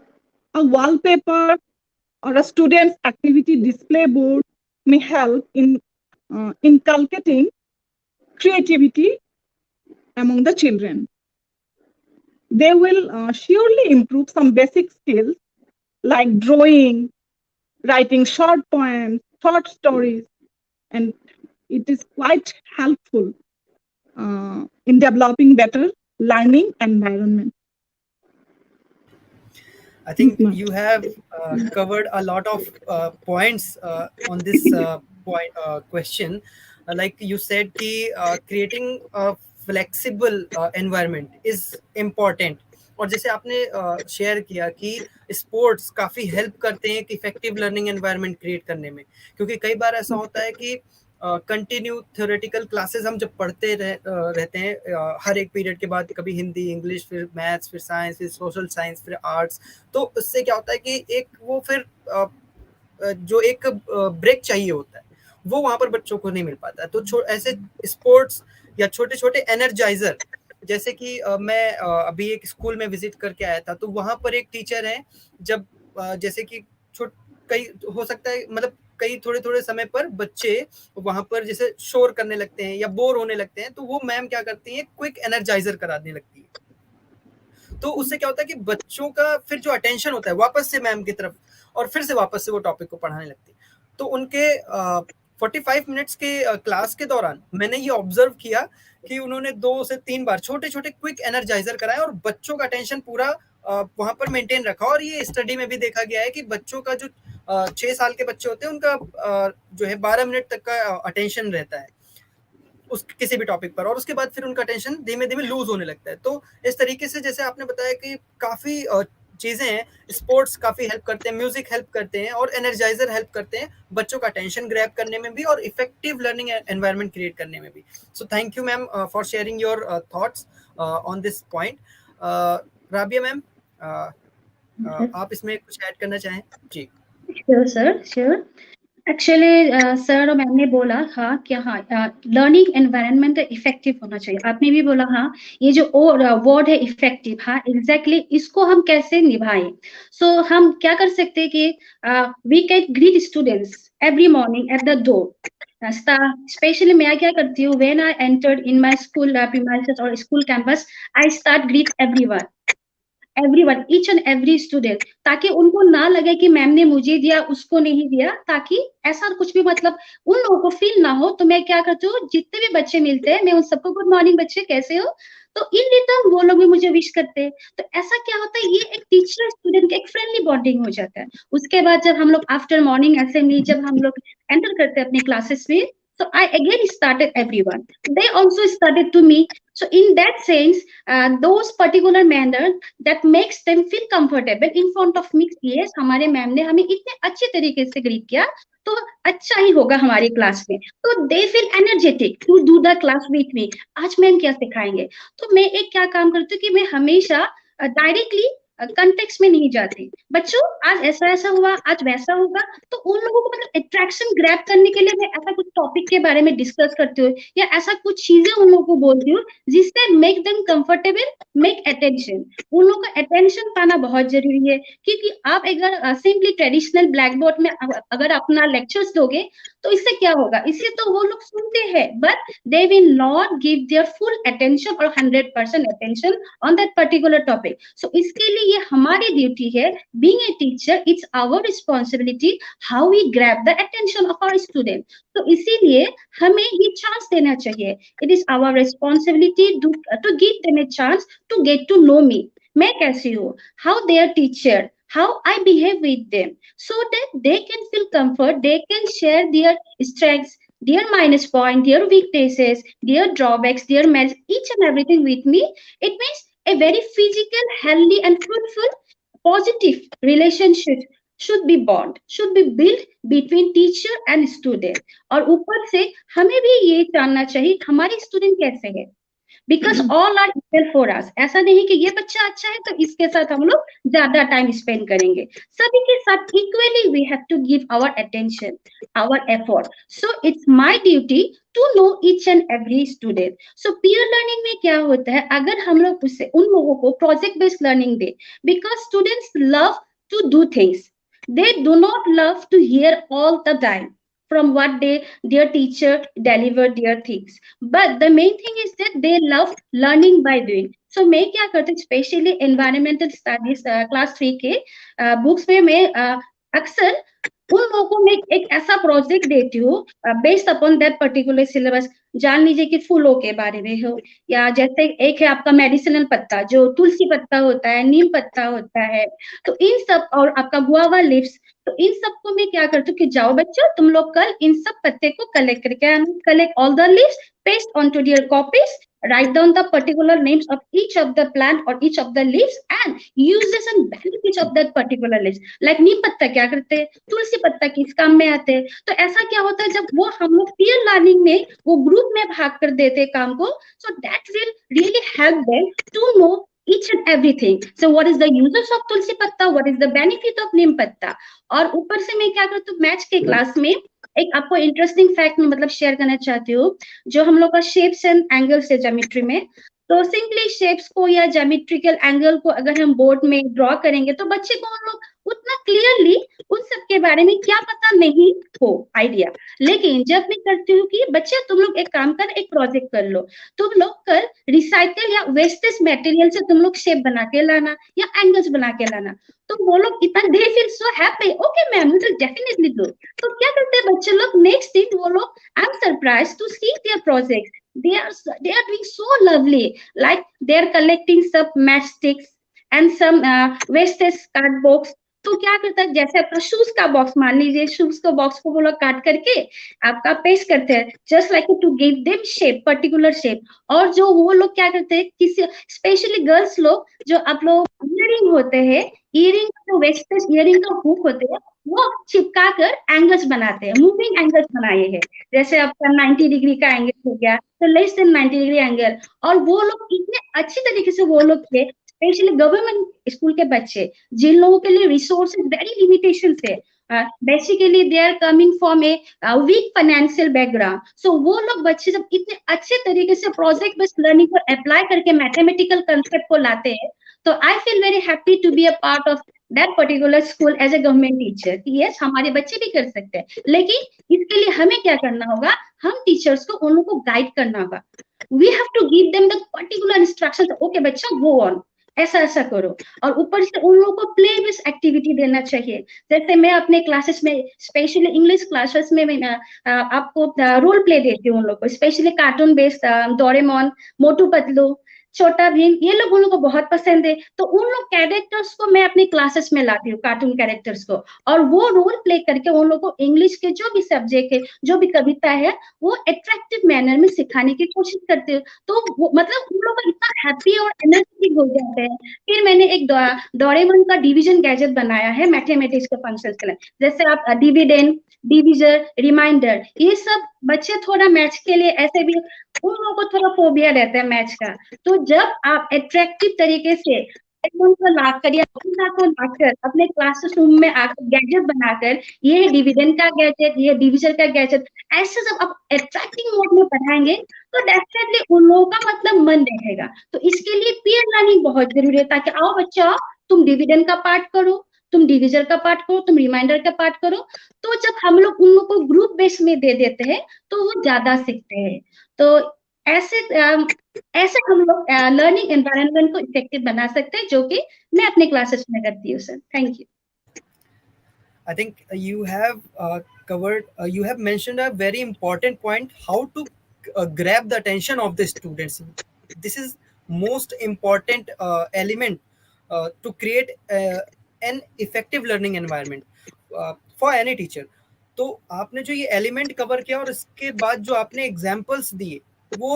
a wallpaper or a student's activity display board may help in inculcating creativity among the children. They will surely improve some basic skills like drawing, writing short poems, short stories, and it is quite helpful in developing better learning environment. I think you have covered a lot of points on this question. Like you said, creating a flexible environment is important. और जैसे आपने share किया कि sports काफी help करते हैं एक effective learning environment create करने में, क्योंकि कई बार ऐसा होता है कि कंटिन्यू थ्योरेटिकल क्लासेस हम जब पढ़ते रहते हैं हर एक पीरियड के बाद, कभी हिंदी, इंग्लिश, फिर मैथ्स, फिर साइंस, फिर सोशल साइंस, फिर आर्ट्स, तो उससे क्या होता है कि एक वो फिर जो एक ब्रेक चाहिए होता है वो वहां पर बच्चों को नहीं मिल पाता है। तो ऐसे स्पोर्ट्स या छोटे छोटे एनर्जाइजर, जैसे कि मैं अभी एक स्कूल में विजिट करके आया था, तो वहां पर एक टीचर है, जब जैसे कि कई हो सकता है मतलब कई थोड़े थोड़े समय पर बच्चे वहां पर जैसे शोर करने लगते हैं या बोर होने लगते हैं, तो वो मैम क्या करती है, क्विक एनर्जाइजर कराने लगती है। तो उससे क्या होता है कि बच्चों का फिर जो अटेंशन होता है वापस से मैम की तरफ, और फिर से वापस से वो टॉपिक को पढ़ाने लगती है। तो उनके 45 मिनट्स के क्लास के दौरान मैंने ये ऑब्जर्व किया कि उन्होंने 2 से 3 बार छोटे-छोटे क्विक एनर्जाइजर कराए और बच्चों का अटेंशन पूरा वहाँ पर मेंटेन रखा। और ये स्टडी में भी देखा गया है कि बच्चों का जो 6 साल के बच्चे होते हैं उनका जो है 12 मिनट तक का अटेंशन रहता है उस किसी भी टॉपिक पर, और उसके बाद फिर उनका अटेंशन धीमे-धीमे लूज होने लगता है। तो इस तरीके से जैसे आपने बताया कि काफ़ी चीज़ें हैं, स्पोर्ट्स काफ़ी हेल्प करते हैं, म्यूजिक हेल्प करते हैं और एनर्जाइजर हेल्प करते हैं बच्चों का अटेंशन ग्रैब करने में भी और इफेक्टिव लर्निंग एनवायरनमेंट क्रिएट करने में भी। So thank you ma'am for sharing your thoughts on this point. Rabia ma'am, आप इसमें कुछ ऐड करना चाहें? जी। Sure sir, sure. Actually sir और मैम ने बोला हाँ कि हाँ लर्निंग एनवायरनमेंट इफेक्टिव होना चाहिए। आपने भी बोला हाँ, ये जो वर्ड है इफेक्टिव, हाँ एग्जैक्टली इसको हम कैसे निभाएं। सो हम क्या कर सकते हैं कि we can greet students every morning at the door. Specially मैं क्या करती हूँ, when I entered in my school premises और school campus, I start greet everyone, each and every student, ताकि उनको ना लगे कि मैम ने मुझे दिया उसको नहीं दिया, ताकि ऐसा कुछ भी मतलब उन लोगों को फील ना हो। तो मैं क्या करती हूँ, जितने भी बच्चे मिलते हैं मैं उन सबको गुड मॉर्निंग बच्चे कैसे हो, तो इन रिटर्न वो लोग भी मुझे विश करते हैं। तो ऐसा क्या होता है, ये एक टीचर स्टूडेंट का एक फ्रेंडली बॉन्डिंग हो जाता है। उसके बाद जब हम लोग आफ्टर मॉर्निंग असेंबली जब हम लोग एंटर करते हैं अपने क्लासेस में, so I again started everyone, they also started to me. So in that sense, those particular manner that makes them feel comfortable in front of me. Yes, हमारे ma'am ने हमें इतने अच्छे तरीके से ग्रीट किया तो अच्छा ही होगा हमारी क्लास में। तो they feel energetic to do the class with me. आज मैम क्या सिखाएंगे, तो मैं एक क्या काम करती हूँ कि मैं हमेशा डायरेक्टली कंटेक्स्ट में नहीं जाती। बच्चों आज ऐसा ऐसा हुआ, आज वैसा होगा, तो उन लोगों को मतलब अट्रैक्शन ग्रैब करने के लिए मैं ऐसा कुछ टॉपिक के बारे में डिस्कस करती हूँ या ऐसा कुछ चीजें उन लोगों को बोलती हूँ जिससे make them comfortable, make attention. उन लोगों का अटेंशन पाना बहुत जरूरी है, क्योंकि आप अगर सिंपली ट्रेडिशनल ब्लैक बोर्ड में अगर अपना लेक्चर्स दोगे तो इससे क्या होगा, इससे तो वो लोग सुनते हैं but they will not give their full attention और 100% attention on that particular topic. So इसके लिए ये हमारी ड्यूटी है, being a teacher it's our responsibility how we grab the attention of our student. तो इसीलिए हमें ये चांस देना चाहिए। It is our responsibility to give them a chance to get to know me, मैं कैसी हूँ, how their teacher, how I behave with them, so that they can feel comfort, they can share their strengths, their minus point, their weaknesses, their drawbacks, their merits, each and everything with me. It means a very physical, healthy and fruitful, positive relationship should be built between teacher and student. और ऊपर से हमें भी ये जानना चाहिए हमारे student कैसे है, because all are equal for us. ऐसा नहीं कि ये बच्चा अच्छा है तो इसके साथ हम लोग ज्यादा टाइम स्पेंड करेंगे, सभी के साथ equally we have to give our attention, our effort. So it's my duty to know each and every student. So peer learning में क्या होता है, अगर हम लोग उससे उन लोगों को प्रोजेक्ट बेस्ड लर्निंग दे, because students love to do things, they do not love to hear all the time from what their teacher delivered their things, but the main thing is that they love learning by doing. So मैं क्या करती हूँ, specially environmental studies class 3 के books में मैं अक्सर उन लोगों को मैं एक ऐसा प्रोजेक्ट देती हूँ based upon that particular syllabus. जान लीजिए कि फूलों के बारे में हो, या जैसे एक है आपका मेडिसिनल पत्ता, जो तुलसी पत्ता होता है, नीम पत्ता होता है, तो इन सब, और आपका गुआवा लीव्स, तो इन सबको मैं क्या करती हूँ कि जाओ बच्चों तुम लोग कल इन सब पत्ते को कलेक्ट करके, collect all the leaves, paste onto their copies, write down the particular names of each of the plant or each of the leaves and uses and benefits of that particular leaves. Like नीम पत्ता क्या करते हैं, तुलसी पत्ता किस काम में आते हैं। तो ऐसा क्या होता है, जब वो हम लोग पीयर लर्निंग में वो ग्रुप में भाग कर देते हैं काम को, so that will really help them to know each and everything. So what is the uses of tulsi patta, what is the benefit of neem patta। और ऊपर से मैं क्या करती हूँ, मैथ्स के क्लास में एक आपको इंटरेस्टिंग फैक्ट में मतलब शेयर करना चाहती हूँ, जो हम लोग का शेप्स एंड एंगल्स है ज्योमेट्री में। तो सिंपली शेप्स को या ज्योमेट्रिकल एंगल को अगर हम बोर्ड में ड्रॉ करेंगे तो बच्चे को हम लोग उतना क्लियरली उन सब के बारे में क्या पता नहीं हो आइडिया। लेकिन जब मैं करती हूँ कि बच्चे तुम लोग एक काम कर, एक प्रोजेक्ट कर लो, तुम लोग कर रिसाइकल या वेस्टेज मटेरियल से तुम लोग शेप बना के लाना या एंगल्स बना के लाना, तो वो लोग इतना they feel so happy, okay ma'am we will definitely do. तो क्या करते हैं बच्चे लोग, नेक्स्ट दिन वो लोग, I am surprise to see their project, they are doing so lovely, like they're collecting some matchsticks and some wastage cardboards। तो क्या करता है, जैसे आपका शूज का बॉक्स, मान लीजिए शूज का बॉक्स को वो लोग काट करके आपका पेस्ट करते हैं, just like to give them shape, particular shape. और जो वो लोग क्या करते हैं, किसी स्पेशली गर्ल्स लोग, जो आप लोग इयरिंग होते हैं, इयरिंग जो वेस्टेज इयरिंग का हुक होते हैं, वो चिपका कर एंगल्स बनाते हैं, मूविंग एंगल्स बनाए हैं। जैसे आपका 90 डिग्री का एंगल हो गया, तो लेस देन 90 डिग्री एंगल। और वो लोग इतने अच्छी तरीके से वो लोग थे, स्पेशली गवर्नमेंट स्कूल के बच्चे, जिन लोगों के लिए रिसोर्सेज वेरी लिमिटेशन थे, basically they are coming from a weak financial background. So वो लोग बच्चे जब इतने अच्छे तरीके से प्रोजेक्ट बेस्ड लर्निंग को अप्लाई करके मैथमेटिकल कंसेप्ट को लाते हैं, तो I feel very happy to be a part of that particular school as a government teacher. Yes, हमारे बच्चे भी कर सकते हैं, लेकिन इसके लिए हमें क्या करना होगा, हम टीचर्स को उन लोगों को गाइड करना होगा। We have to give them the particular instructions, okay बच्चा गो ऑन, ऐसा ऐसा करो। और ऊपर से उन लोगों को प्ले बेस्ड एक्टिविटी देना चाहिए। जैसे मैं अपने क्लासेस में, स्पेशली इंग्लिश क्लासेस में आपको रोल प्ले देती हूँ उन लोग को, specially cartoon based, Doraemon, Motu Patlu, छोटा भीम, ये लोग उन लोग को बहुत पसंद है। तो उन लोग कैरेक्टर्स को मैं अपनी क्लासेस में लाती हूँ, कार्टून कैरेक्टर्स को, और वो रोल प्ले करके उन लोग को इंग्लिश के जो भी सब्जेक्ट है, जो भी कविता है, वो अट्रैक्टिव मैनर में सिखाने की कोशिश करती हूँ। तो मतलब उन लोग को इतना हैप्पी और एनर्जेटिक हो जाते हैं। फिर मैंने एक डोरेमोन का डिवीजन गैजेट बनाया है मैथमेटिक्स के फंक्शंस के लिए, जैसे आप डिविडेंड, डिविजन, रिमाइंडर, ये सब बच्चे थोड़ा मैथ्स के लिए ऐसे भी, उन लोगों को थोड़ा फोबिया रहता है मैथ्स का। तो जब आप अट्रैक्टिव तरीके से को लाकर या को लाकर अपने क्लासरूम में आकर गैजेट बनाकर, ये डिविडेंड का गैजेट, ये डिविजन का गैजेट, ऐसे जब आप अट्रैक्टिंग मोड में पढ़ाएंगे, तो डेफिनेटली उन लोगों का मतलब मन रहेगा। तो इसके लिए पीयर लर्निंग बहुत जरूरी है, ताकि आओ बच्चा तुम डिविडेंड का पार्ट करो, तुम डिविजन का पार्ट करो, तुम रिमाइंडर का पार्ट करो। तो जब हम लोग उन लोग को ग्रुप बेस में दे देते हैं, तो वो ज्यादा सीखते हैं। तो ऐसे ऐसे हम लोग लर्निंग एनवायरनमेंट को इफेक्टिव बना सकते हैं, जो कि मैं अपने क्लासेस में करती हूँ sir. Thank you. I think you have you have mentioned a very important point, how to grab the attention of the students. This is most important element to create an effective learning environment for any teacher. तो आपने जो ये element cover किया और इसके बाद जो आपने एग्जाम्पल्स दिए, वो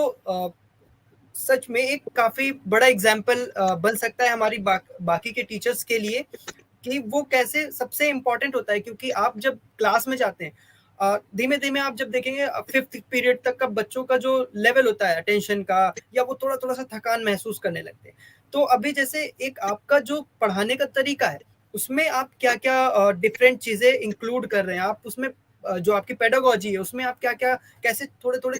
सच में एक काफी बड़ा एग्जाम्पल बन सकता है हमारी बाकी के टीचर्स के लिए, कि वो कैसे सबसे इम्पोर्टेंट होता है। क्योंकि आप जब क्लास में जाते हैं, धीमे धीमे आप जब देखेंगे 5th पीरियड तक का बच्चों का जो लेवल होता है अटेंशन का, या वो थोड़ा थोड़ा सा थकान महसूस करने लगते हैं। तो अभी जैसे एक आपका जो पढ़ाने का तरीका है, उसमें आप क्या क्या डिफरेंट चीजें इंक्लूड कर रहे हैं, आप उसमें जो आपकी पेडागोजी है उसमें आप क्या क्या कैसे थोड़े थोड़े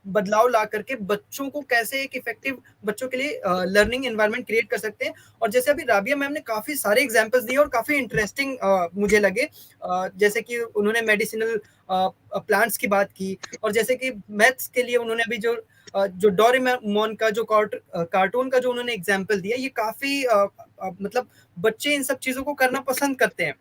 बदलाव ला करके बच्चों को कैसे एक इफेक्टिव बच्चों के लिए लर्निंग एनवायरनमेंट क्रिएट कर सकते हैं। और जैसे अभी राबिया मैम ने काफी सारे एग्जांपल्स दिए और काफी इंटरेस्टिंग मुझे लगे, जैसे कि उन्होंने मेडिसिनल प्लांट्स की बात की, और जैसे कि मैथ्स के लिए उन्होंने अभी जो डोरेमोन का जो कार्टून का जो उन्होंने एग्जाम्पल दिया, ये काफी मतलब बच्चे इन सब चीजों को करना पसंद करते हैं।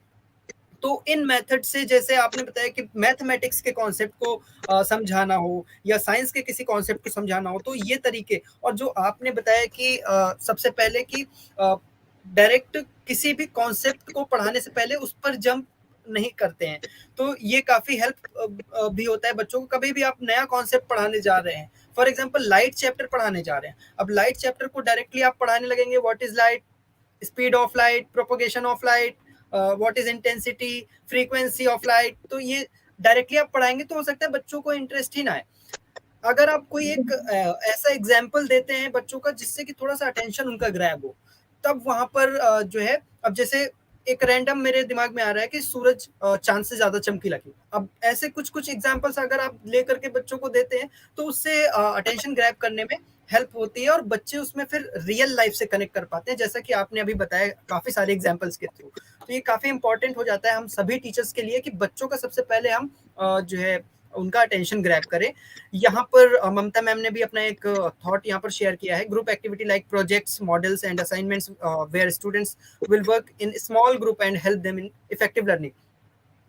तो इन मेथड से, जैसे आपने बताया कि मैथमेटिक्स के कॉन्सेप्ट को समझाना हो या साइंस के किसी कॉन्सेप्ट को समझाना हो, तो ये तरीके, और जो आपने बताया कि सबसे पहले कि डायरेक्ट किसी भी कॉन्सेप्ट को पढ़ाने से पहले उस पर जंप नहीं करते हैं, तो ये काफी हेल्प भी होता है बच्चों को। कभी भी आप नया कॉन्सेप्ट पढ़ाने जा रहे हैं, फॉर एग्जांपल लाइट चैप्टर पढ़ाने जा रहे हैं, अब लाइट चैप्टर को डायरेक्टली आप पढ़ाने लगेंगे, what is light, speed of light, propagation of light, what is intensity, frequency of light, तो ये डायरेक्टली आप पढ़ाएंगे तो हो सकता है बच्चों को इंटरेस्ट ही ना आए। अगर आप कोई एक ऐसा एग्जाम्पल देते हैं बच्चों का जिससे कि थोड़ा सा अटेंशन उनका ग्रैब हो, तब वहां पर जो है, अब जैसे एक रैंडम मेरे दिमाग में आ रहा है कि सूरज चांद से ज्यादा चमकीला क्यों। अब ऐसे कुछ कुछ एग्जांपल्स अगर आप लेकर के बच्चों को देते हैं तो उससे अटेंशन ग्रैब करने में हेल्प होती है और बच्चे उसमें फिर रियल लाइफ से कनेक्ट कर पाते हैं, जैसा कि आपने अभी बताया काफ़ी सारे एग्जाम्पल्स के थ्रू। तो ये काफ़ी इंपॉर्टेंट हो जाता है हम सभी टीचर्स के लिए कि बच्चों का सबसे पहले हम जो है उनका अटेंशन ग्रैब करें। यहाँ पर ममता मैम ने भी अपना एक थॉट यहाँ पर शेयर किया है, group activity like projects, models and assignments where students will work in small group and help them in effective learning.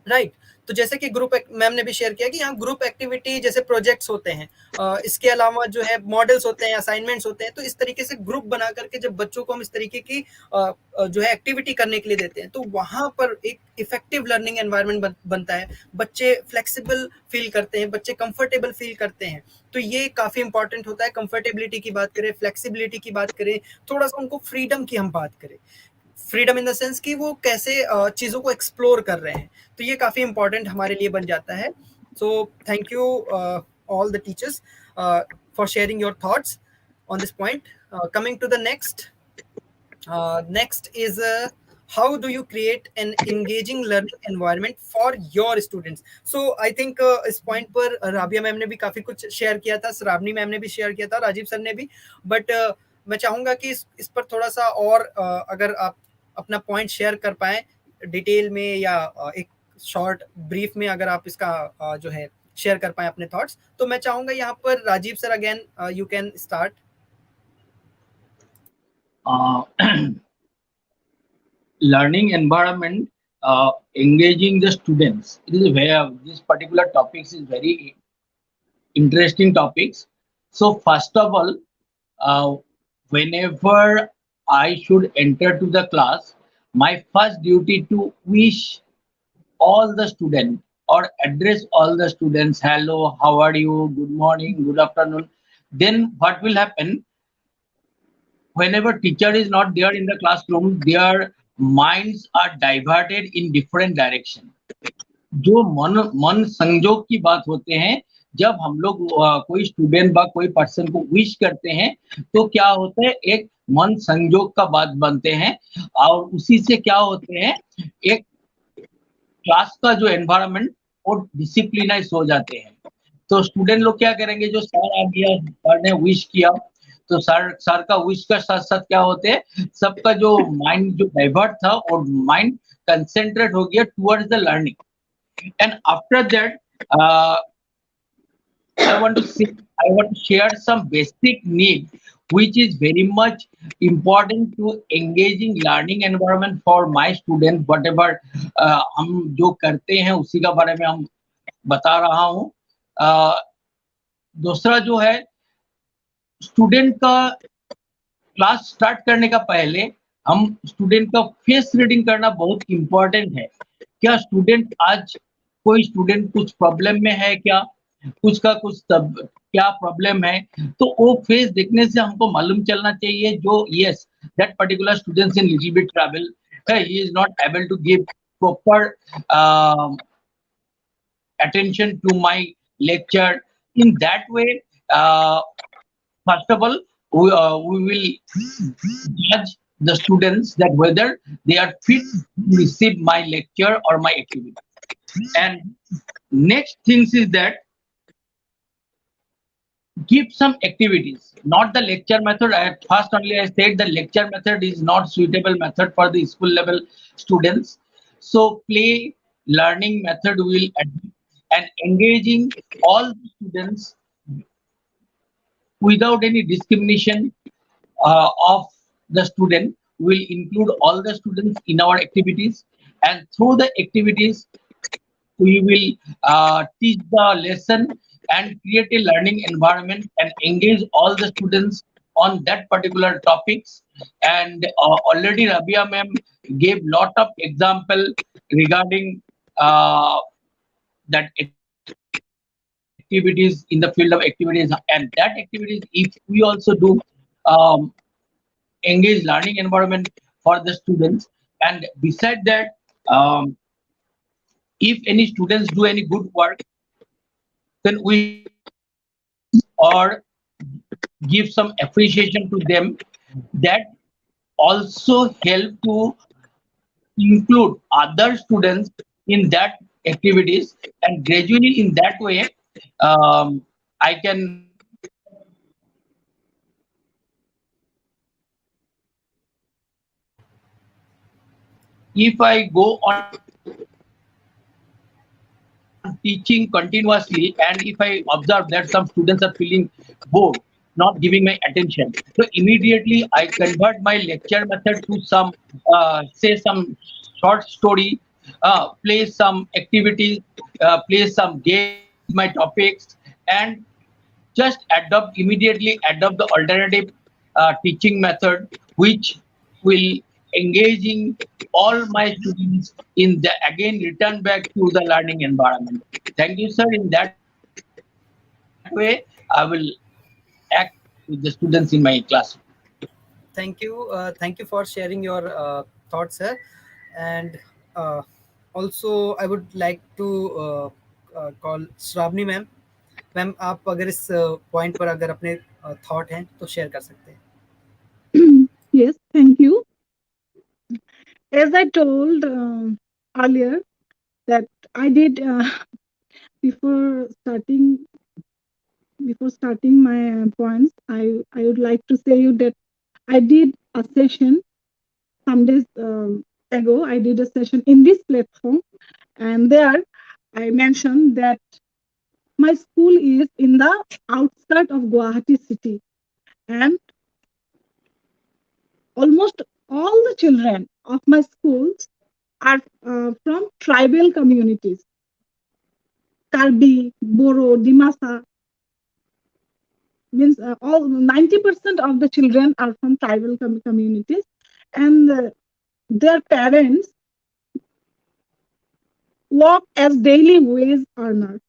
Right, तो जैसे कि ग्रुप मैम ने भी शेयर किया कि यहाँ ग्रुप एक्टिविटी जैसे प्रोजेक्ट्स होते हैं, इसके अलावा जो है मॉडल्स होते हैं, असाइनमेंट्स होते हैं, तो इस तरीके से ग्रुप बना करके जब बच्चों को हम इस तरीके की जो है एक्टिविटी करने के लिए देते हैं, तो वहां पर एक इफेक्टिव लर्निंग एनवायरनमेंट बनता है, बच्चे फ्लेक्सिबल फील करते हैं, बच्चे कंफर्टेबल फील करते हैं। तो ये काफी इंपॉर्टेंट होता है। कंफर्टेबिलिटी की बात करें, फ्लेक्सिबिलिटी की बात करें, थोड़ा सा उनको फ्रीडम की हम बात करें, फ्रीडम इन द सेंस कि वो कैसे चीज़ों को एक्सप्लोर कर रहे हैं, तो ये काफ़ी इंपॉर्टेंट हमारे लिए बन जाता है। So thank you all the teachers for sharing your thoughts on this point. Coming to the next is how do you create an engaging learning environment for your students? So I think इस point पर Rabia ma'am ने भी काफी कुछ share किया था, Shravani ma'am ने भी शेयर किया था, राजीव सर ने भी, बट मैं चाहूंगा कि इस पर थोड़ा सा और अगर आप अपना पॉइंट शेयर कर पाए डिटेल में या एक शॉर्ट ब्रीफ में, अगर आप इसका जो है शेयर कर पाए अपने थॉट्स, तो मैं चाहूंगा यहाँ पर Rajiv sir again you can start. Learning environment, engaging the students. It is where this particular topics is very interesting topics. So first of all, whenever I should enter to the class, my first duty to wish all the students or address all the students, hello, how are you, good morning, good afternoon. Then what will happen? Whenever teacher is not there in the classroom, their minds are diverted in different direction. जो मन संजोग की बात होते हैं, जब हम लोग कोई स्टूडेंट बा कोई पर्सन को विश करते हैं, तो क्या होता है, एक मन संजोग का बात बनते हैं, और उसी से क्या होते हैं, एक क्लास का जो एनवायरनमेंट वो डिसिप्लिनाइज हो जाते हैं। तो स्टूडेंट लोग क्या करेंगे, जो सर आ गया, सर ने विश किया, तो सर का विश का साथ साथ क्या होते हैं, सबका जो माइंड जो डाइवर्ट था और माइंड कंसेंट्रेट हो गया towards the learning. And after that I want to share some basic need which is very much important to engaging learning environment for my student, whatever हम जो करते हैं उसी का बारे में हम बता रहा हूँ। दूसरा जो है, स्टूडेंट का क्लास स्टार्ट करने का पहले हम स्टूडेंट का फेस रीडिंग करना बहुत इम्पोर्टेंट है। क्या स्टूडेंट आज कोई स्टूडेंट कुछ प्रॉब्लम में है, क्या कुछ का कुछ क्या प्रॉब्लम है, तो वो फेस देखने से हमको मालूम चलना चाहिए जो yes that particular students in little bit trouble, he is not able to give proper attention to my lecture. In that way, first of all, we will judge the students that whether they are fit to receive my lecture or my activity. And next things is that give some activities, not the lecture method. At first only I said the lecture method is not suitable method for the school level students. So play learning method will and engaging all the students without any discrimination of the student, will include all the students in our activities, and through the activities we will teach the lesson and create a learning environment and engage all the students on that particular topics. And already Rabia ma'am gave lot of example regarding that activities in the field of activities, and that activities if we also do engage learning environment for the students. And beside that, if any students do any good work, then we or give some appreciation to them, that also help to include other students in that activities, and gradually in that way I can if I go on teaching continuously, and if I observe that some students are feeling bored, not giving my attention, so immediately I convert my lecture method to some, say, some short story, play some activities, play some games with my topics, and just immediately adopt the alternative teaching method, which will engaging all my students in the again return back to the learning environment. Thank you, sir. In that way, I will act with the students in my class. Thank you for sharing your thoughts, sir. And uh, also I would like to call Shravani ma'am. Ma'am आप अगर इस point पर अगर अपने thought हैं तो share कर सकते हैं. Yes, thank you. As I told earlier, that I did before starting my points, I would like to say you that I did a session some days ago. I did a session in this platform, and there I mentioned that my school is in the outskirts of Guwahati city, and almost all the children of my schools are from tribal communities. Karbi, Boro, Dimasa, means all 90% of the children are from tribal communities, and their parents work as daily wage earners.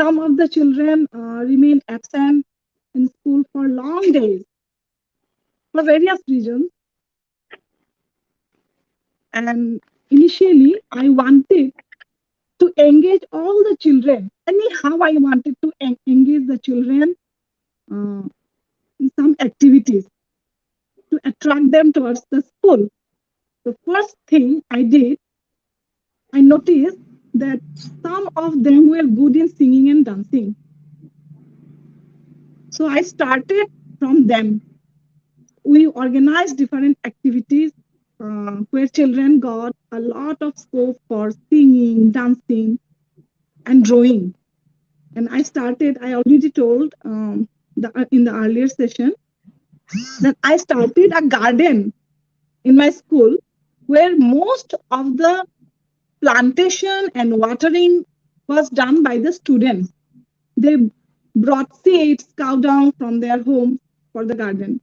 Some of the children remain absent in school for long days for various reasons. And initially, I wanted to engage all the children. Anyhow, I wanted to engage the children in some activities to attract them towards the school. The first thing I did, I noticed that some of them were good in singing and dancing. So I started from them. We organized different activities where children got a lot of scope for singing, dancing, and drawing. And I already told in the earlier session that I started a garden in my school where most of the plantation and watering was done by the students. They brought seeds, cow dung from their homes for the garden.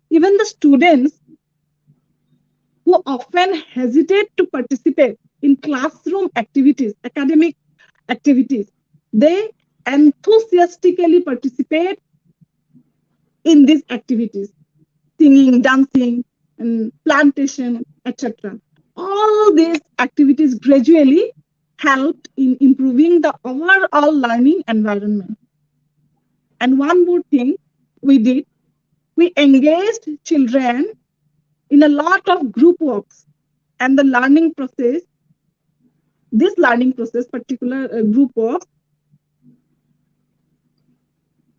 Even the students who often hesitate to participate in classroom activities, academic activities, they enthusiastically participate in these activities, singing, dancing, and plantation, etc. All these activities gradually helped in improving the overall learning environment. And one more thing we did, we engaged children in a lot of group works, and the learning process, particular group work,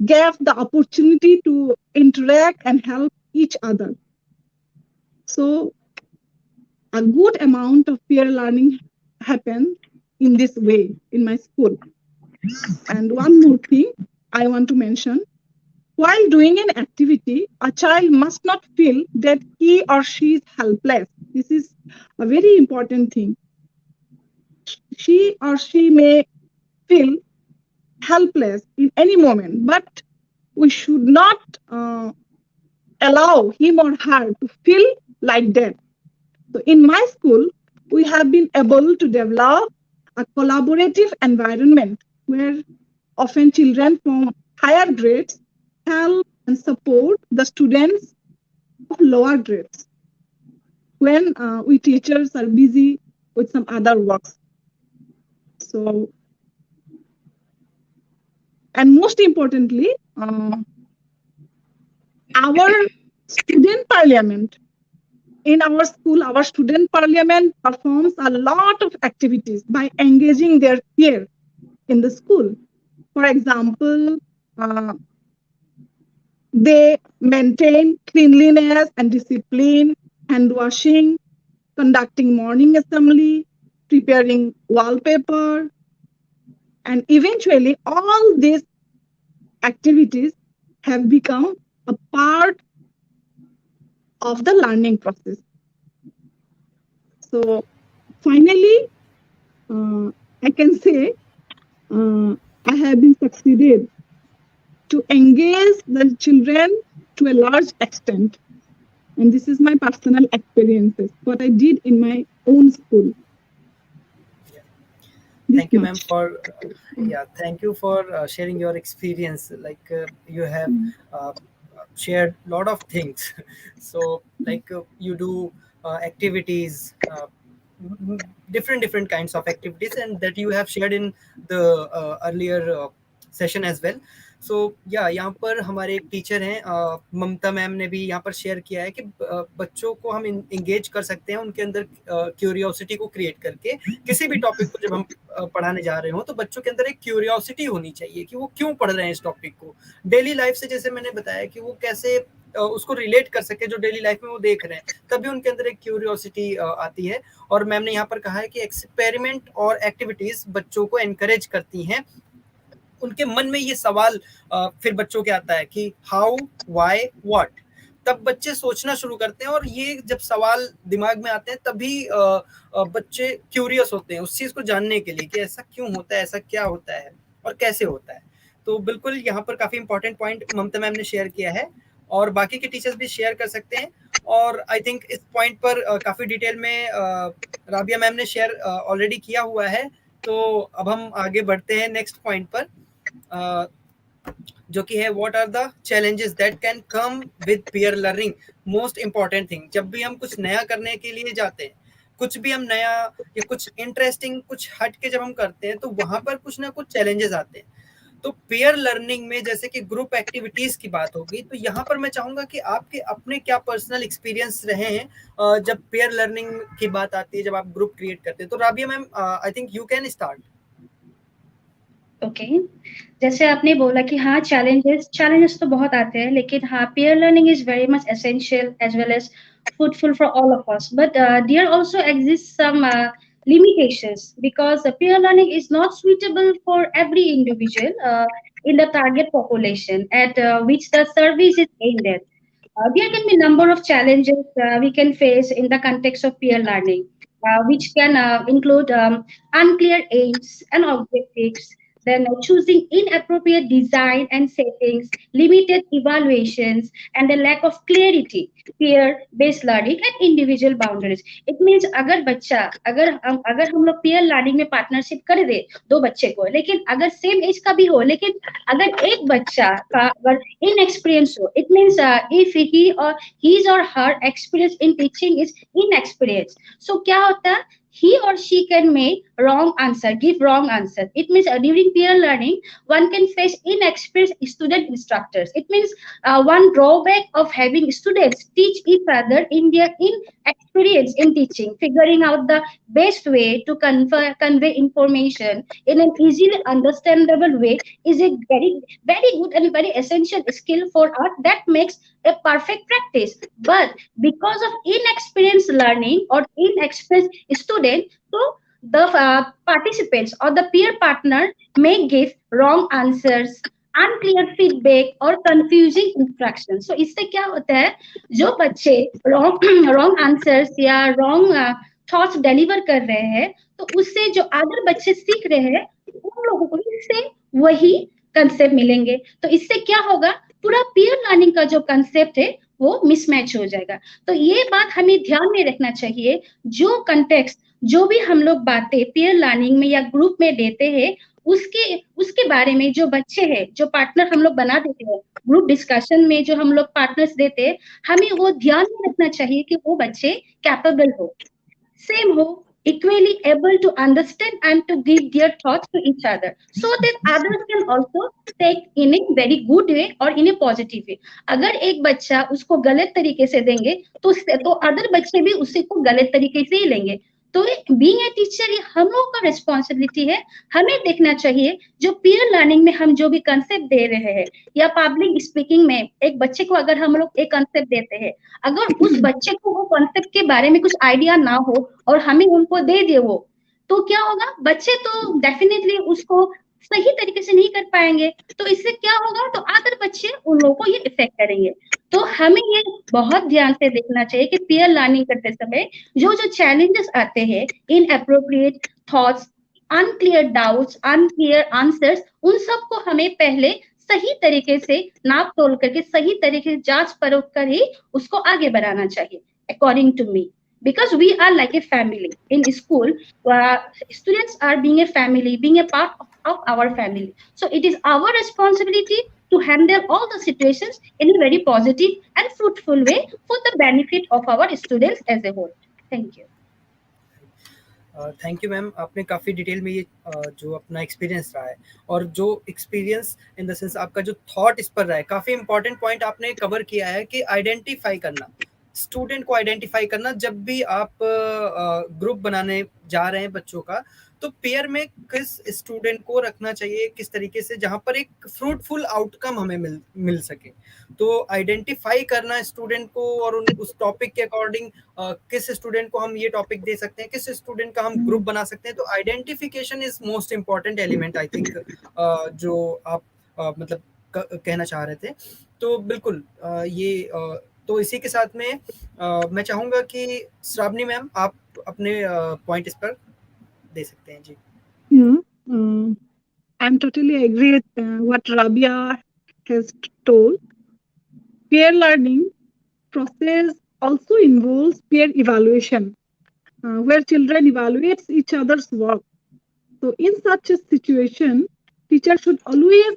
gave the opportunity to interact and help each other. So a good amount of peer learning happened in this way in my school. And one more thing I want to mention, while doing an activity, a child must not feel that he or she is helpless. This is a very important thing. She or she may feel helpless in any moment, but we should not allow him or her to feel like that. So in my school, we have been able to develop a collaborative environment where often children from higher grades help and support the students of lower grades when we teachers are busy with some other works. So, and most importantly, our student parliament, in our school, our student parliament performs a lot of activities by engaging their peers in the school. For example, they maintain cleanliness and discipline, hand washing, conducting morning assembly, preparing wallpaper, and eventually all these activities have become a part of the learning process. So finally, I can say I have been succeeded to engage the children to a large extent. And this is my personal experiences, what I did in my own school. Thank you, ma'am, for thank you for sharing your experience. Like you have shared a lot of things. So like you do activities, different kinds of activities, and that you have shared in the earlier session as well. सो या यहाँ पर हमारे एक teacher हैं ममता ma'am ने भी यहाँ पर शेयर किया है कि बच्चों को हम इंगेज कर सकते हैं उनके अंदर क्यूरियोसिटी को क्रिएट करके किसी भी टॉपिक को जब हम पढ़ाने जा रहे हो तो बच्चों के अंदर एक क्यूरियोसिटी होनी चाहिए कि वो क्यों पढ़ रहे हैं इस टॉपिक को डेली लाइफ से जैसे मैंने बताया कि वो कैसे उसको रिलेट कर सके जो डेली लाइफ में वो देख रहे हैं तभी उनके अंदर एक क्यूरियोसिटी आती है और मैम ने यहाँ पर कहा है कि एक्सपेरिमेंट और एक्टिविटीज बच्चों को एनकरेज करती हैं उनके मन में ये सवाल फिर बच्चों के आता है कि हाउ व्हाई व्हाट तब बच्चे सोचना शुरू करते हैं और ये जब सवाल दिमाग में आते हैं तभी बच्चे क्यूरियस होते हैं उस चीज को जानने के लिए कि ऐसा क्यों होता है ऐसा क्या होता है और कैसे होता है तो बिल्कुल यहाँ पर काफी इंपॉर्टेंट पॉइंट ममता मैम ने शेयर किया है और बाकी के टीचर्स भी शेयर कर सकते हैं और आई थिंक इस पॉइंट पर काफी डिटेल में राबिया मैम ने शेयर ऑलरेडी किया हुआ है तो अब हम आगे बढ़ते हैं नेक्स्ट पॉइंट पर जो कि है what are the challenges that can come with peer learning most important thing जब भी हम कुछ नया करने के लिए जाते हैं कुछ भी हम नया या कुछ इंटरेस्टिंग कुछ हट के जब हम करते हैं तो वहां पर कुछ ना कुछ चैलेंजेस आते हैं तो पेयर लर्निंग में जैसे कि ग्रुप एक्टिविटीज की बात होगी तो यहाँ पर मैं चाहूंगा कि आपके अपने क्या पर्सनल एक्सपीरियंस रहे हैं जब पेयर लर्निंग की बात आती है जब आप ग्रुप क्रिएट करते हैं तो Rabia ma'am I think you can start okay जैसे आपने बोला कि हाँ चैलेंजेस तो बहुत आते हैं लेकिन हाँ peer learning is very much essential as well as fruitful for all of us but there also exists some limitations because peer learning is not suitable for every individual in the target population at which the service is aimed at. There can be a number of challenges we can face in the context of peer learning, which can include unclear aims and objectives, then choosing inappropriate design and settings, limited evaluations, and the lack of clarity, peer-based learning, and individual boundaries. It means अगर बच्चा अगर हम लोग peer learning में partnership कर दे दो बच्चे को, लेकिन अगर same age का भी हो, लेकिन अगर एक बच्चा का अगर inexperienced हो, it means if he or his or her experience in teaching is inexperienced. So क्या होता है? He or she can make wrong answer, give wrong answer. It means during peer learning, one can face inexperienced student instructors. It means one drawback of having students teach each other in their inexperience in teaching, figuring out the best way to convey information in an easily understandable way is a very, very good and very essential skill for us that makes a perfect practice. But because of inexperienced learning or inexperienced student, so the participants or the peer partner may give wrong answers, unclear feedback or confusing instructions. So इससे क्या होता है जो बच्चे wrong answers या wrong thoughts deliver कर रहे हैं तो उससे जो अदर बच्चे सीख रहे हैं उन लोगों को इससे वही कंसेप्ट मिलेंगे तो इससे क्या होगा पूरा पीयर लर्निंग का जो कंसेप्ट है वो मिसमैच हो जाएगा तो ये बात हमें ध्यान में रखना चाहिए जो कंटेक्स्ट जो भी हम लोग बातें पीयर लर्निंग में या ग्रुप में देते हैं उसके बारे में जो बच्चे हैं जो पार्टनर हम लोग बना देते हैं ग्रुप डिस्कशन में जो हम लोग पार्टनर्स देते हैं हमें वो ध्यान में रखना चाहिए कि वो बच्चे कैपेबल हो सेम हो equally able to understand and to give their thoughts to each other so that others can also take in a very good way or in a positive way अगर एक बच्चा उसको गलत तरीके से देंगे तो अदर बच्चे भी उसी को गलत तरीके से ही लेंगे तो बीइंग ए टीचर ये हम लोगों का रिस्पॉन्सिबिलिटी है, हमें देखना चाहिए जो पीयर लर्निंग में हम जो भी कंसेप्ट दे रहे हैं या पब्लिक स्पीकिंग में एक बच्चे को अगर हम लोग एक कंसेप्ट देते हैं, अगर उस बच्चे को वो कंसेप्ट के बारे में कुछ आइडिया ना हो और हमें उनको दे दे वो, तो क्या होगा, बच्चे तो डेफिनेटली उसको सही तरीके से नहीं कर पाएंगे, तो इससे क्या होगा, तो अदर बच्चे उन लोगों को ये इफेक्ट करेंगे। तो हमें ये बहुत ध्यान से देखना चाहिए कि पीयर लर्निंग करते समय जो जो चैलेंजेस आते हैं, inappropriate thoughts, unclear doubts, unclear answers, उन सबको हमें पहले सही तरीके से नाप तोल करके सही तरीके से जांच परख कर ही उसको आगे बढ़ाना चाहिए, according to me. Because we are like a family in school, students are being a family, being a part of our family. So it is our responsibility to handle all the situations in a very positive and fruitful way for the benefit of our students as a whole. Thank you. Thank you ma'am, आपने काफ़ी detail में ये जो अपना experience रहा है और जो एक्सपीरियंस इन द सेंस आपका जो थॉट इस पर रहा है, काफ़ी इंपॉर्टेंट पॉइंट आपने कवर किया है कि आइडेंटिफाई करना, स्टूडेंट को आइडेंटिफाई करना। जब भी आप ग्रुप बनाने जा रहे हैं बच्चों का, तो पेयर में किस स्टूडेंट को रखना चाहिए, किस तरीके से, जहां पर एक फ्रूटफुल आउटकम हमें मिल सके। तो आइडेंटिफाई करना स्टूडेंट को और उस टॉपिक के अकॉर्डिंग किस स्टूडेंट को हम ये टॉपिक दे सकते हैं, किस स्टूडेंट का हम ग्रुप बना सकते हैं। तो identification is most important element, I think, जो आप मतलब कहना चाह रहे थे। तो बिल्कुल तो इसी के साथ में मैं चाहूंगा कि श्रावणी मैम आप अपने पॉइंट इस पर दे सकते हैं जी। I'm totally agree with what Rabia has told. Peer learning process also involves peer evaluation, where children evaluate each other's work. So in such a situation, teacher should always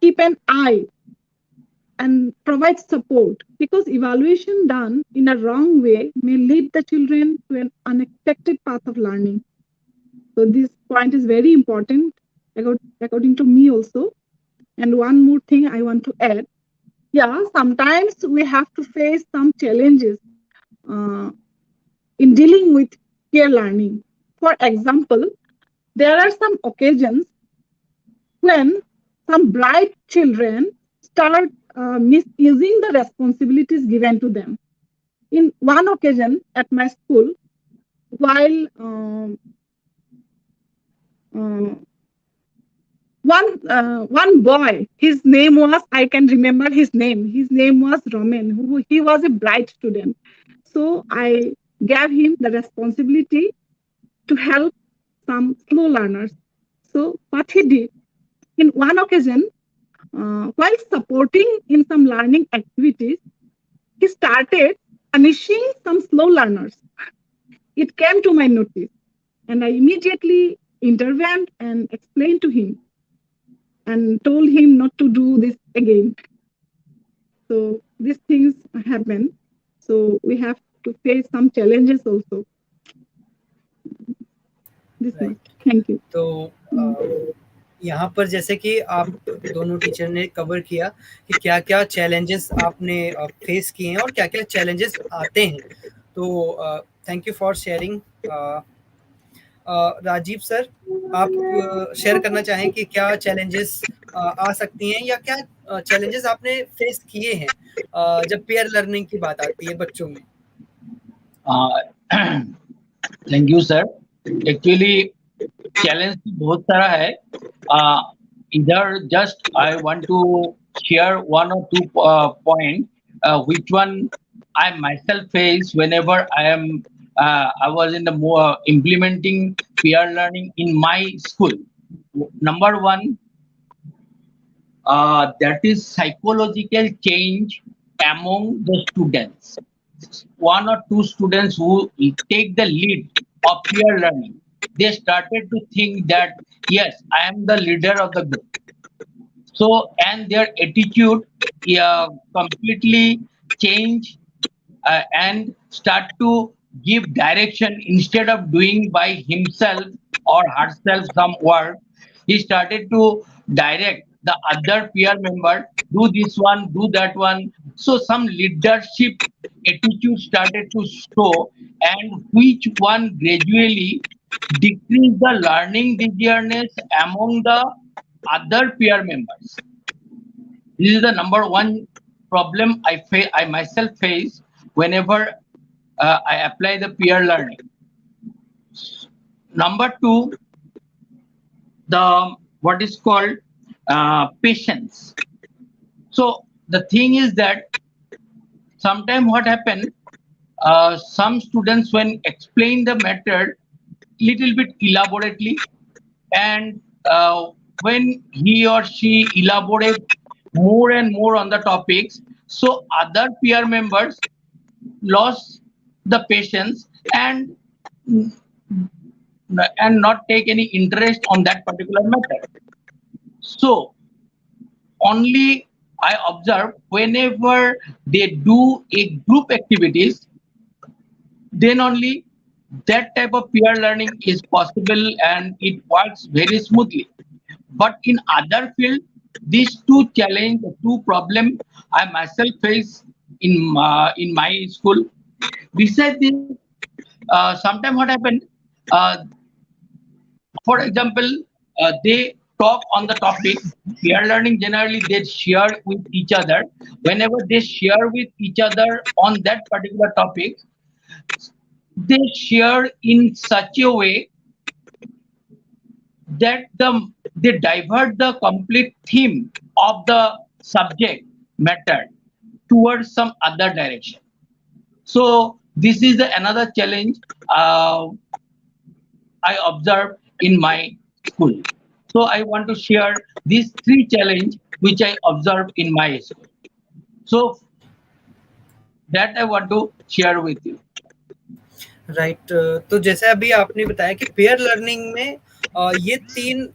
keep an eye and provide support, because evaluation done in a wrong way may lead the children to an unexpected path of learning. So this point is very important according to me also. And one more thing I want to add. Yeah, sometimes we have to face some challenges in dealing with peer learning. For example, there are some occasions when some bright children start misusing the responsibilities given to them. In one occasion at my school, while one boy, his name was, I can remember his name was Roman. He was a bright student. So I gave him the responsibility to help some slow learners. So what he did, in one occasion, while supporting in some learning activities, he started punishing some slow learners. It came to my notice, and I immediately intervened and explained to him and told him not to do this again. So these things happen. So we have to face some challenges also. This Right. much. Thank you. तो यहाँ पर जैसे कि आप दोनों teacher ने cover किया कि क्या क्या चैलेंजेस आपने फेस किए हैं और क्या क्या चैलेंजेस आते हैं। तो thank you for sharing. Rajiv sir, आप शेयर करना चाहें कि क्या चैलेंजेस आ सकती हैं या क्या चैलेंजेस आपने फेस किए हैं जब पेयर लर्निंग की बात आती है बच्चों में? Thank you sir. Actually challenge बहुत सारा है। इधर just I want to share one or two point which one I myself face whenever I was in the implementing peer learning in my school. Number one, that is psychological change among the students. One or two students who take the lead of peer learning, they started to think that yes, I am the leader of the group. So, and their attitude completely change and start to give direction. Instead of doing by himself or herself some work, he started to direct the other peer member, do this one, do that one. So some leadership attitude started to show, and which one gradually decreased the learning eagerness among the other peer members. This is the number one problem I myself face whenever I apply the peer learning. Number two, the what is called patience. So the thing is that sometimes what happens, some students when explain the method little bit elaborately, and when he or she elaborate more and more on the topics, so other peer members lost the patience and not take any interest on that particular method. So only I observe whenever they do a group activities, then only that type of peer learning is possible and it works very smoothly. But in other field, these two problem I myself face in my school. Besides this, sometimes what happened, for example, they talk on the topic. Peer learning generally they share with each other. Whenever they share with each other on that particular topic, they share in such a way that they divert the complete theme of the subject matter towards some other direction. So this is another challenge I observed in my school. So I want to share these three challenges which I observed in my school. So that I want to share with you. Right तो जैसे अभी आपने बताया कि pair learning में ये तीन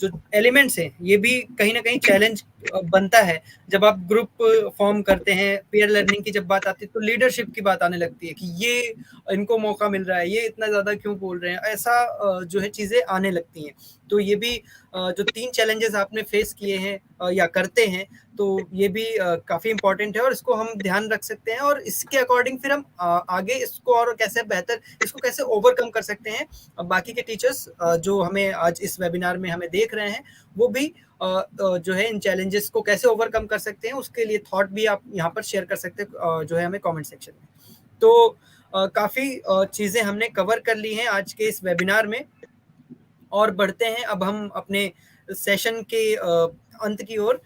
जो एलिमेंट्स हैं ये भी कहीं ना कहीं चैलेंज बनता है जब आप ग्रुप फॉर्म करते हैं। पेयर लर्निंग की जब बात आती है तो लीडरशिप की बात आने लगती है कि ये इनको मौका मिल रहा है, ये इतना ज़्यादा क्यों बोल रहे हैं, ऐसा जो है चीज़ें आने लगती हैं। तो ये भी जो तीन चैलेंजेस आपने फेस किए हैं या करते हैं तो ये भी काफ़ी इम्पोर्टेंट है और इसको हम ध्यान रख सकते हैं और इसके अकॉर्डिंग फिर हम आगे इसको और कैसे बेहतर इसको कैसे ओवरकम कर सकते हैं। बाकी के टीचर्स जो हमें आज इस वेबिनार में हमें देख रहे हैं वो भी जो है इन चैलेंजेस को कैसे ओवरकम कर सकते हैं उसके लिए थॉट भी आप यहाँ पर शेयर कर सकते हैं जो है हमें कमेंट सेक्शन में। तो काफ़ी चीज़ें हमने कवर कर ली हैं आज के इस वेबिनार में और बढ़ते हैं अब हम अपने सेशन के अंत की ओर।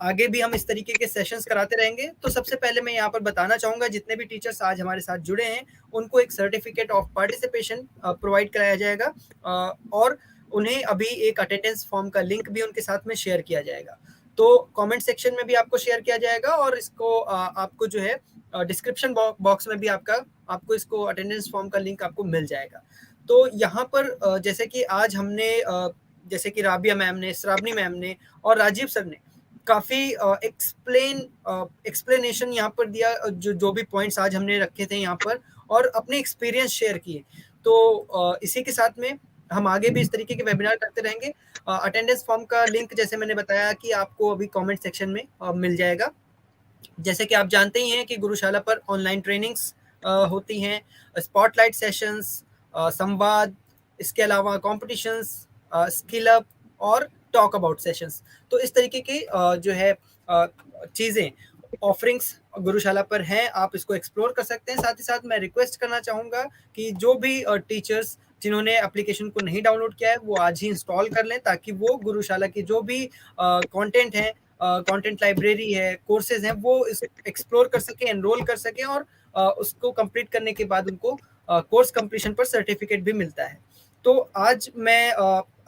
आगे भी हम इस तरीके के सेशंस कराते रहेंगे। तो सबसे पहले मैं यहाँ पर बताना चाहूँगा जितने भी टीचर्स आज हमारे साथ जुड़े हैं उनको एक सर्टिफिकेट ऑफ पार्टिसिपेशन प्रोवाइड कराया जाएगा और उन्हें अभी एक अटेंडेंस फॉर्म का लिंक भी उनके साथ में शेयर किया जाएगा। तो कमेंट सेक्शन में भी आपको शेयर किया जाएगा और इसको आपको जो है डिस्क्रिप्शन बॉक्स में भी आपको इसको अटेंडेंस फॉर्म का लिंक आपको मिल जाएगा। तो यहाँ पर जैसे कि आज हमने जैसे कि राबिया मैम ने, श्रावणी मैम ने और राजीव सर ने काफ़ी एक्सप्लेनेशन यहाँ पर दिया, जो भी पॉइंट्स आज हमने रखे थे यहाँ पर और अपने एक्सपीरियंस शेयर किए। तो इसी के साथ में हम आगे भी इस तरीके के वेबिनार करते रहेंगे। अटेंडेंस फॉर्म का लिंक जैसे मैंने बताया कि आपको अभी कमेंट सेक्शन में मिल जाएगा। जैसे कि आप जानते ही हैं कि गुरुशाला पर ऑनलाइन ट्रेनिंग्स होती हैं, स्पॉटलाइट सेशंस, संवाद, इसके अलावा कॉम्पिटिशन्स, स्किल अप और टॉक अबाउट सेशंस। तो इस तरीके की जो है चीज़ें ऑफरिंग्स गुरुशाला पर हैं, आप इसको एक्सप्लोर कर सकते हैं। साथ ही साथ मैं रिक्वेस्ट करना चाहूँगा कि जो भी टीचर्स जिन्होंने एप्लीकेशन को नहीं डाउनलोड किया है वो आज ही इंस्टॉल कर लें ताकि वो गुरुशाला की जो भी कंटेंट है, कंटेंट लाइब्रेरी है, कोर्सेज हैं, वो एक्सप्लोर कर सकें, एनरोल कर सकें और उसको कंप्लीट करने के बाद उनको कोर्स कंप्लीशन पर सर्टिफिकेट भी मिलता है। तो आज मैं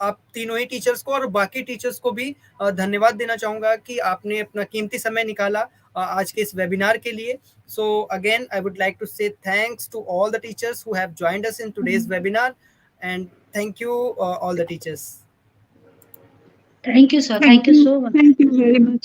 आप तीनों ही टीचर्स को और बाकी टीचर्स को भी धन्यवाद देना चाहूँगा कि आपने अपना कीमती समय निकाला आज के इस वेबिनार के लिए। So again, I would like to say thanks to all the teachers who have joined us in today's webinar, and thank you all the teachers. Thank you, sir. Thank you so much. Thank you very much.